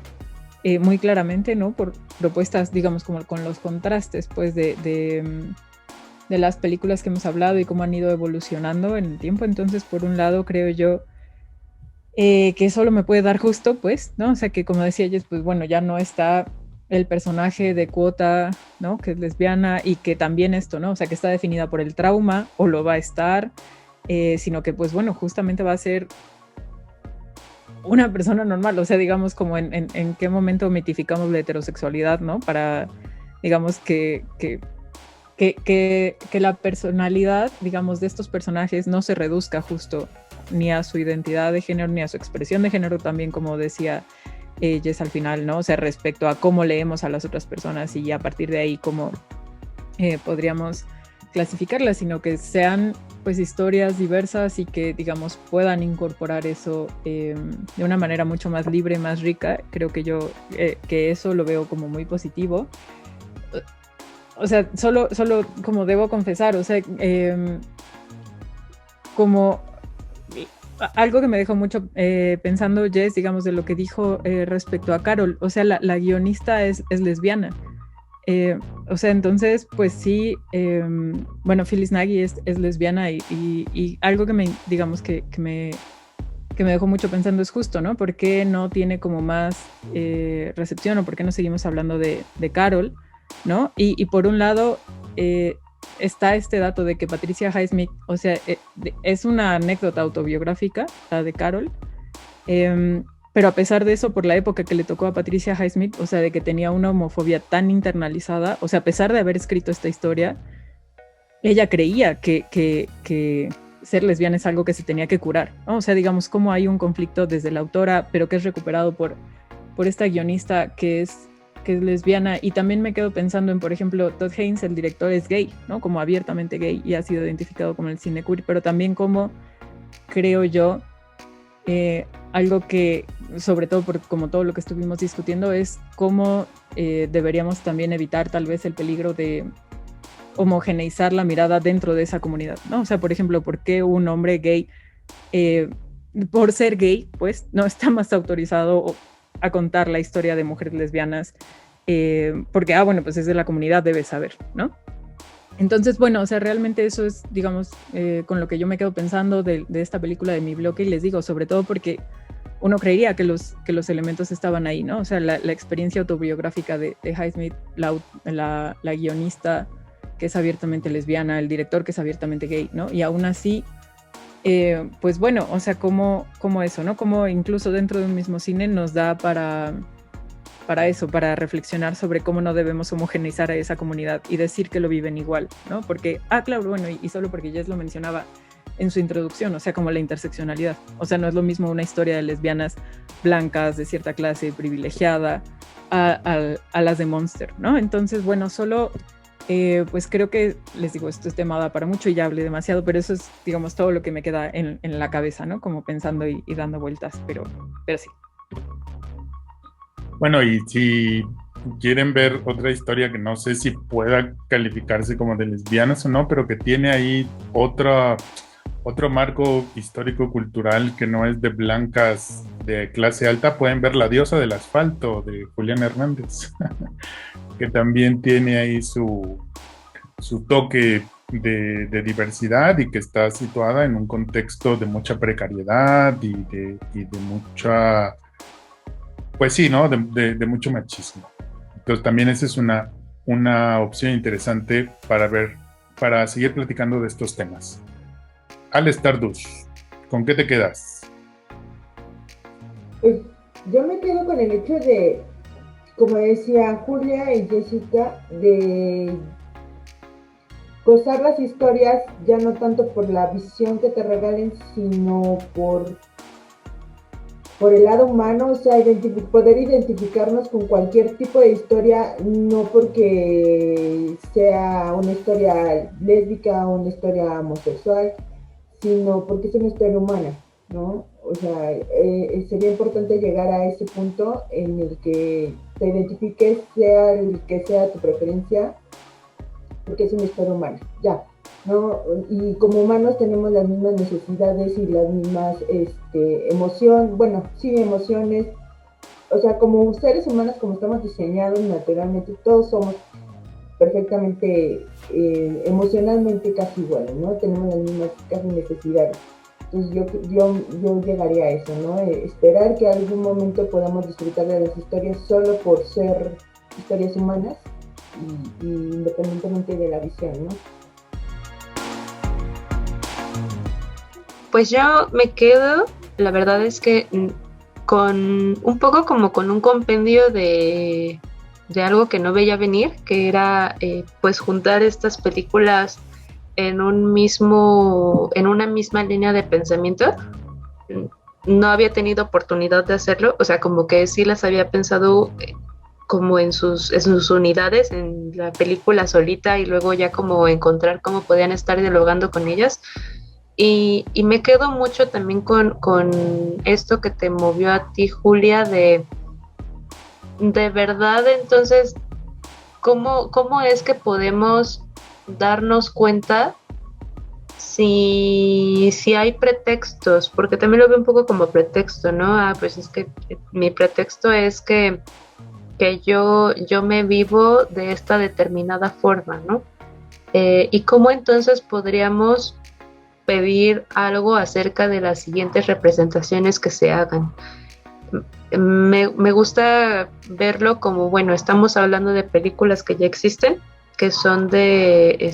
[SPEAKER 2] muy claramente, ¿no? Por propuestas, digamos, como con los contrastes, pues, de las películas que hemos hablado y cómo han ido evolucionando en el tiempo. Entonces, por un lado, creo yo que eso lo me puede dar justo, pues, ¿no? O sea, que como decía Jess, pues, bueno, ya no está el personaje de Cuota, ¿no? Que es lesbiana y que también esto, ¿no? O sea, que está definida por el trauma o lo va a estar, sino que, pues, bueno, justamente va a ser una persona normal, o sea, digamos, como en qué momento mitificamos la heterosexualidad, ¿no? Para, digamos, que la personalidad, digamos, de estos personajes no se reduzca justo ni a su identidad de género, ni a su expresión de género, también, como decía Jess al final, ¿no? O sea, respecto a cómo leemos a las otras personas y a partir de ahí cómo podríamos clasificarlas, sino que sean pues historias diversas y que, digamos, puedan incorporar eso de una manera mucho más libre, más rica. Creo que yo que eso lo veo como muy positivo. O sea, solo como debo confesar, o sea, como algo que me dejó mucho pensando Jess, digamos, de lo que dijo respecto a Carol, o sea, la guionista es lesbiana. O sea, entonces, pues sí, bueno, Phyllis Nagy es lesbiana y algo que me, digamos, que me dejó mucho pensando es justo, ¿no? ¿Por qué no tiene como más recepción o por qué no seguimos hablando de Carol, ¿no? Y por un lado está este dato de que Patricia Highsmith, o sea, es una anécdota autobiográfica, la de Carol, pero a pesar de eso, por la época que le tocó a Patricia Highsmith, o sea, de que tenía una homofobia tan internalizada, o sea, a pesar de haber escrito esta historia, ella creía que ser lesbiana es algo que se tenía que curar, ¿no? O sea, digamos, cómo hay un conflicto desde la autora, pero que es recuperado por esta guionista que es lesbiana. Y también me quedo pensando en, por ejemplo, Todd Haynes, el director, es gay, ¿no? Como abiertamente gay y ha sido identificado como el cine queer, pero también como, creo yo, algo que, sobre todo por como todo lo que estuvimos discutiendo, es cómo deberíamos también evitar tal vez el peligro de homogeneizar la mirada dentro de esa comunidad, ¿no? O sea, por ejemplo, ¿por qué un hombre gay, por ser gay, pues, no está más autorizado a contar la historia de mujeres lesbianas? Porque, bueno, pues es de la comunidad, debe saber, ¿no? Entonces, bueno, o sea, realmente eso es, digamos, con lo que yo me quedo pensando de esta película de mi bloque, y les digo, sobre todo porque uno creería que los elementos estaban ahí, ¿no? O sea, la experiencia autobiográfica de Highsmith, la guionista que es abiertamente lesbiana, el director que es abiertamente gay, ¿no? Y aún así, pues bueno, o sea, como eso, ¿no? Como incluso dentro de un mismo cine nos da para eso, para reflexionar sobre cómo no debemos homogeneizar a esa comunidad y decir que lo viven igual, ¿no? Porque, claro, bueno, y solo porque Jess lo mencionaba en su introducción, o sea, como la interseccionalidad. O sea, no es lo mismo una historia de lesbianas blancas de cierta clase privilegiada a las de Monster, ¿no? Entonces, bueno, solo, pues creo que, les digo, este tema da para mucho y ya hablé demasiado, pero eso es, digamos, todo lo que me queda en la cabeza, ¿no? Como pensando y dando vueltas, pero sí.
[SPEAKER 4] Bueno, y si quieren ver otra historia que no sé si pueda calificarse como de lesbianas o no, pero que tiene ahí otro marco histórico-cultural que no es de blancas de clase alta, pueden ver La diosa del asfalto de Julián Hernández, que también tiene ahí su toque de diversidad y que está situada en un contexto de mucha precariedad y de mucha, pues sí, ¿no? De mucho machismo. Entonces también esa es una una opción interesante para seguir platicando de estos temas. Al Stardust, ¿con qué te quedas?
[SPEAKER 5] Pues yo me quedo con el hecho de, como decía Julia y Jessica, de gozar las historias ya no tanto por la visión que te regalen, sino por el lado humano, o sea, poder identificarnos con cualquier tipo de historia, no porque sea una historia lésbica o una historia homosexual, sino porque es una historia humana, ¿no? O sea, sería importante llegar a ese punto en el que te identifiques, sea el que sea tu preferencia, porque es una historia humana, ya, ¿no? Y como humanos tenemos las mismas necesidades y las mismas emociones. O sea, como seres humanos, como estamos diseñados naturalmente, todos somos perfectamente, emocionalmente casi iguales, ¿no? Tenemos las mismas casi necesidades. Entonces yo llegaría a eso, ¿no? Esperar que algún momento podamos disfrutar de las historias solo por ser historias humanas y independientemente de la visión, ¿no?
[SPEAKER 3] Pues yo me quedo, la verdad es que con un poco como con un compendio de algo que no veía venir, que era pues juntar estas películas en una misma línea de pensamiento. No había tenido oportunidad de hacerlo, o sea, como que sí las había pensado como en sus unidades, en la película solita, y luego ya como encontrar cómo podían estar dialogando con ellas. Y me quedo mucho también con esto que te movió a ti, Julia, de verdad, entonces, ¿cómo es que podemos darnos cuenta si hay pretextos? Porque también lo veo un poco como pretexto, ¿no? Pues es que mi pretexto es que yo me vivo de esta determinada forma, ¿no? Y cómo entonces podríamos pedir algo acerca de las siguientes representaciones que se hagan. Me gusta verlo como, bueno, estamos hablando de películas que ya existen, que son de,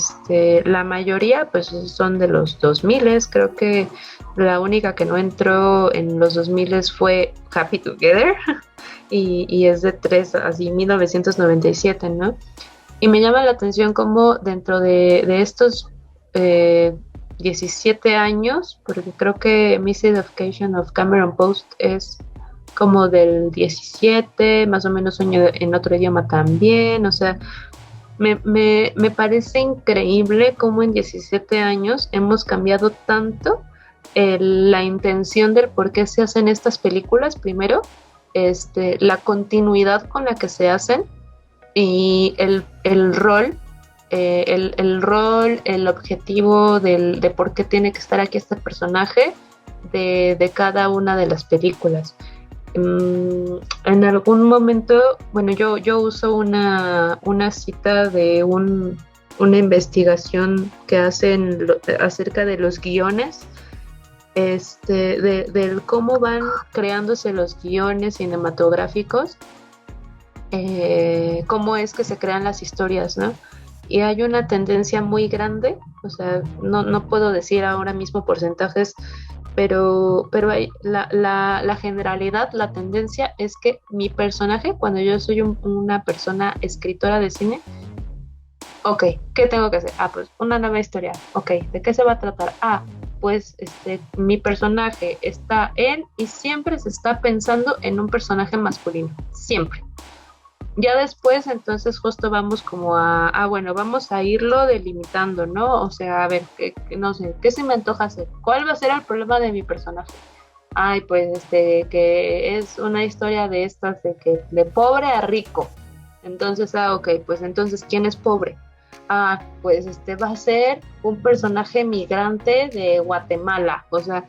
[SPEAKER 3] la mayoría pues son de los 2000, creo que la única que no entró en los 2000 fue Happy Together, y es de 1997, ¿no? Y me llama la atención cómo dentro de estos 17 años, porque creo que Miss Education of Cameron Post es como del 17, más o menos en otro idioma también, o sea, me parece increíble cómo en 17 años hemos cambiado tanto la intención del por qué se hacen estas películas, primero, la continuidad con la que se hacen y el rol, el objetivo de por qué tiene que estar aquí este personaje de cada una de las películas. En algún momento, bueno, yo uso una cita de una investigación que hacen acerca de los guiones, del cómo van creándose los guiones cinematográficos, cómo es que se crean las historias, ¿no? Y hay una tendencia muy grande, o sea, no puedo decir ahora mismo porcentajes, pero hay la generalidad, la tendencia es que mi personaje, cuando yo soy una persona escritora de cine, ok, ¿qué tengo que hacer? Pues una nueva historia. Ok, ¿de qué se va a tratar? Pues mi personaje está y siempre se está pensando en un personaje masculino, siempre. Ya después, entonces, justo vamos como bueno, vamos a irlo delimitando, ¿no? O sea, a ver, no sé, ¿qué se me antoja hacer? ¿Cuál va a ser el problema de mi personaje? Pues, que es una historia de estas, de pobre a rico. Entonces, ok, pues entonces, ¿quién es pobre? Pues va a ser un personaje migrante de Guatemala. O sea,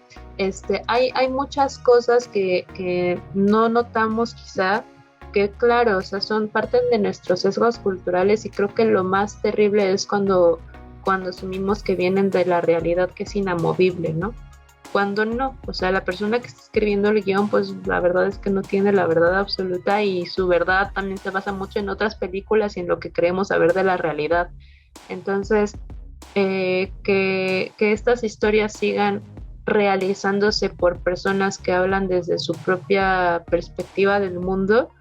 [SPEAKER 3] hay muchas cosas que no notamos quizá, que claro, o sea, son parte de nuestros sesgos culturales, y creo que lo más terrible es cuando asumimos que vienen de la realidad, que es inamovible, ¿no? cuando no. O sea, la persona que está escribiendo el guión, pues la verdad es que no tiene la verdad absoluta y su verdad también se basa mucho en otras películas y en lo que creemos saber de la realidad. Entonces, que estas historias sigan realizándose por personas que hablan desde su propia perspectiva del mundo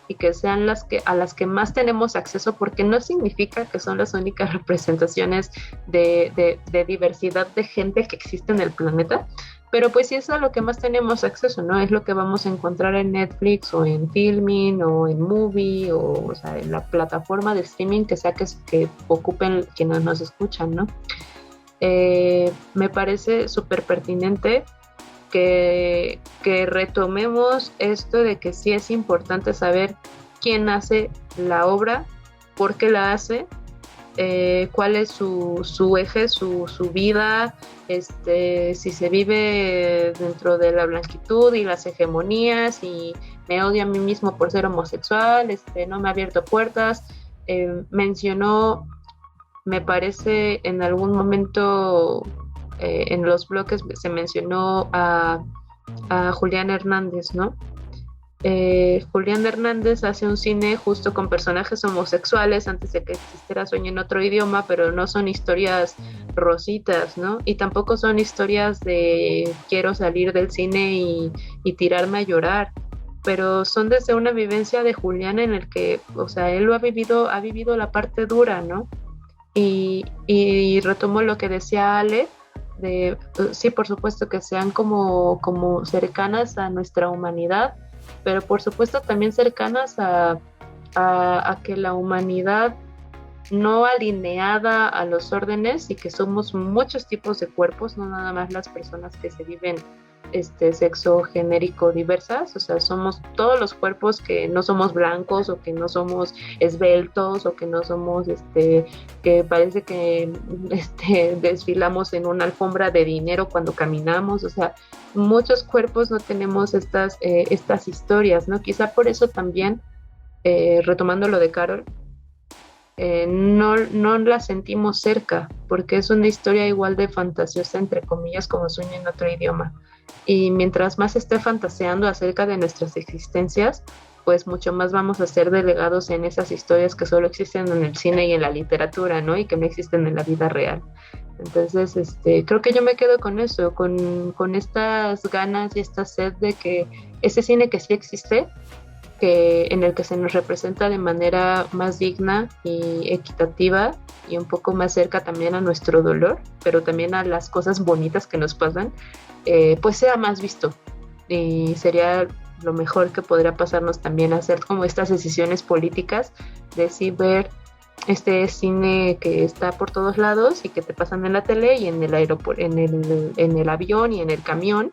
[SPEAKER 3] y que sean a las que más tenemos acceso, porque no significa que son las únicas representaciones de diversidad de gente que existe en el planeta, pero pues sí es a lo que más tenemos acceso, ¿no? Es lo que vamos a encontrar en Netflix o en Filmin o en Movie o sea, en la plataforma de streaming que sea que ocupen quienes nos escuchan, ¿no? Me parece súper pertinente que retomemos esto de que sí es importante saber quién hace la obra, por qué la hace, cuál es su eje, su vida, si se vive dentro de la blanquitud y las hegemonías y me odio a mí mismo por ser homosexual, no me ha abierto puertas. Mencionó, me parece, en algún momento en los bloques se mencionó a Julián Hernández, ¿no? Julián Hernández hace un cine justo con personajes homosexuales antes de que existiera Sueño en otro idioma, pero no son historias rositas, ¿no? Y tampoco son historias de quiero salir del cine y tirarme a llorar, pero son desde una vivencia de Julián en el que, o sea, él ha vivido la parte dura, ¿no? Y retomo lo que decía Ale, sí, por supuesto que sean como cercanas a nuestra humanidad, pero por supuesto también cercanas a que la humanidad no alineada a los órdenes y que somos muchos tipos de cuerpos, no nada más las personas que se viven sexo genérico diversas, o sea, somos todos los cuerpos que no somos blancos o que no somos esbeltos o que no somos que parece que desfilamos en una alfombra de dinero cuando caminamos, o sea, muchos cuerpos no tenemos estas historias, ¿no? Quizá por eso también, retomando lo de Carol, no la sentimos cerca, porque es una historia igual de fantasiosa, entre comillas, como Sueño en otro idioma. Y mientras más esté fantaseando acerca de nuestras existencias, pues mucho más vamos a ser delegados en esas historias que solo existen en el cine y en la literatura, ¿no? Y que no existen en la vida real. Entonces, creo que yo me quedo con eso, con estas ganas y esta sed de que ese cine que sí existe, en el que se nos representa de manera más digna y equitativa y un poco más cerca también a nuestro dolor, pero también a las cosas bonitas que nos pasan, pues sea más visto. Y sería lo mejor que podría pasarnos también, hacer como estas decisiones políticas de sí ver este cine que está por todos lados y que te pasan en la tele y en el aeropuerto, en el avión y en el camión,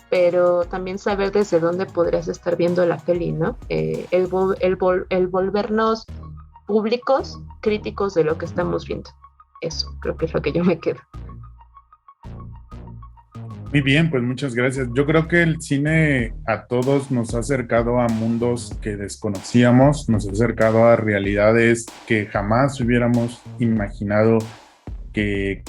[SPEAKER 3] pero también saber desde dónde podrías estar viendo la peli, ¿no? El volvernos públicos, críticos de lo que estamos viendo. Eso creo que es lo que yo me quedo.
[SPEAKER 4] Muy bien, pues muchas gracias. Yo creo que el cine a todos nos ha acercado a mundos que desconocíamos, nos ha acercado a realidades que jamás hubiéramos imaginado que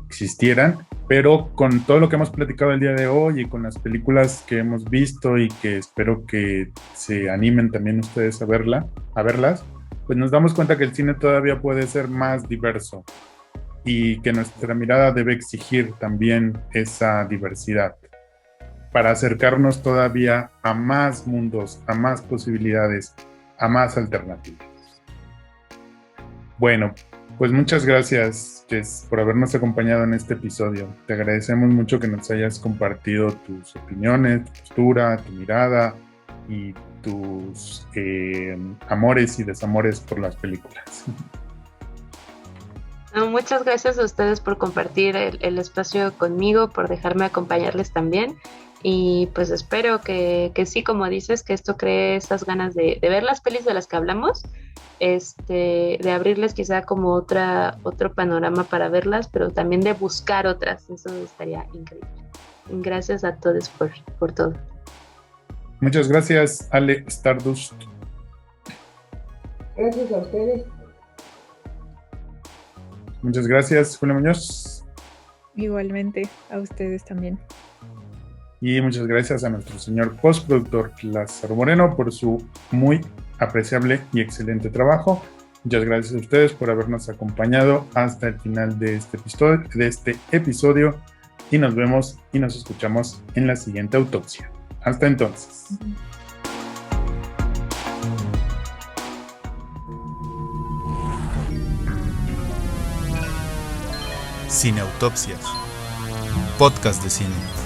[SPEAKER 4] existieran, pero con todo lo que hemos platicado el día de hoy y con las películas que hemos visto y que espero que se animen también ustedes a verlas, pues nos damos cuenta que el cine todavía puede ser más diverso y que nuestra mirada debe exigir también esa diversidad para acercarnos todavía a más mundos, a más posibilidades, a más alternativas. Bueno, pues muchas gracias, Jess, por habernos acompañado en este episodio. Te agradecemos mucho que nos hayas compartido tus opiniones, tu postura, tu mirada y tus amores y desamores por las películas.
[SPEAKER 3] Muchas gracias a ustedes por compartir el espacio conmigo, por dejarme acompañarles también. Y pues espero que sí, como dices, que esto cree esas ganas de ver las pelis de las que hablamos, de abrirles quizá como otro panorama para verlas, pero también de buscar otras. Eso estaría increíble. Gracias a todos por todo.
[SPEAKER 4] Muchas gracias, Ale Stardust.
[SPEAKER 5] Gracias a ustedes.
[SPEAKER 4] Muchas gracias, Julio Muñoz.
[SPEAKER 2] Igualmente, a ustedes también.
[SPEAKER 4] Y muchas gracias a nuestro señor postproductor Lázaro Moreno por su muy apreciable y excelente trabajo. Muchas gracias a ustedes por habernos acompañado hasta el final de este episodio y nos vemos y nos escuchamos en la siguiente autopsia. Hasta entonces.
[SPEAKER 1] Cineautopsias, podcast de cine.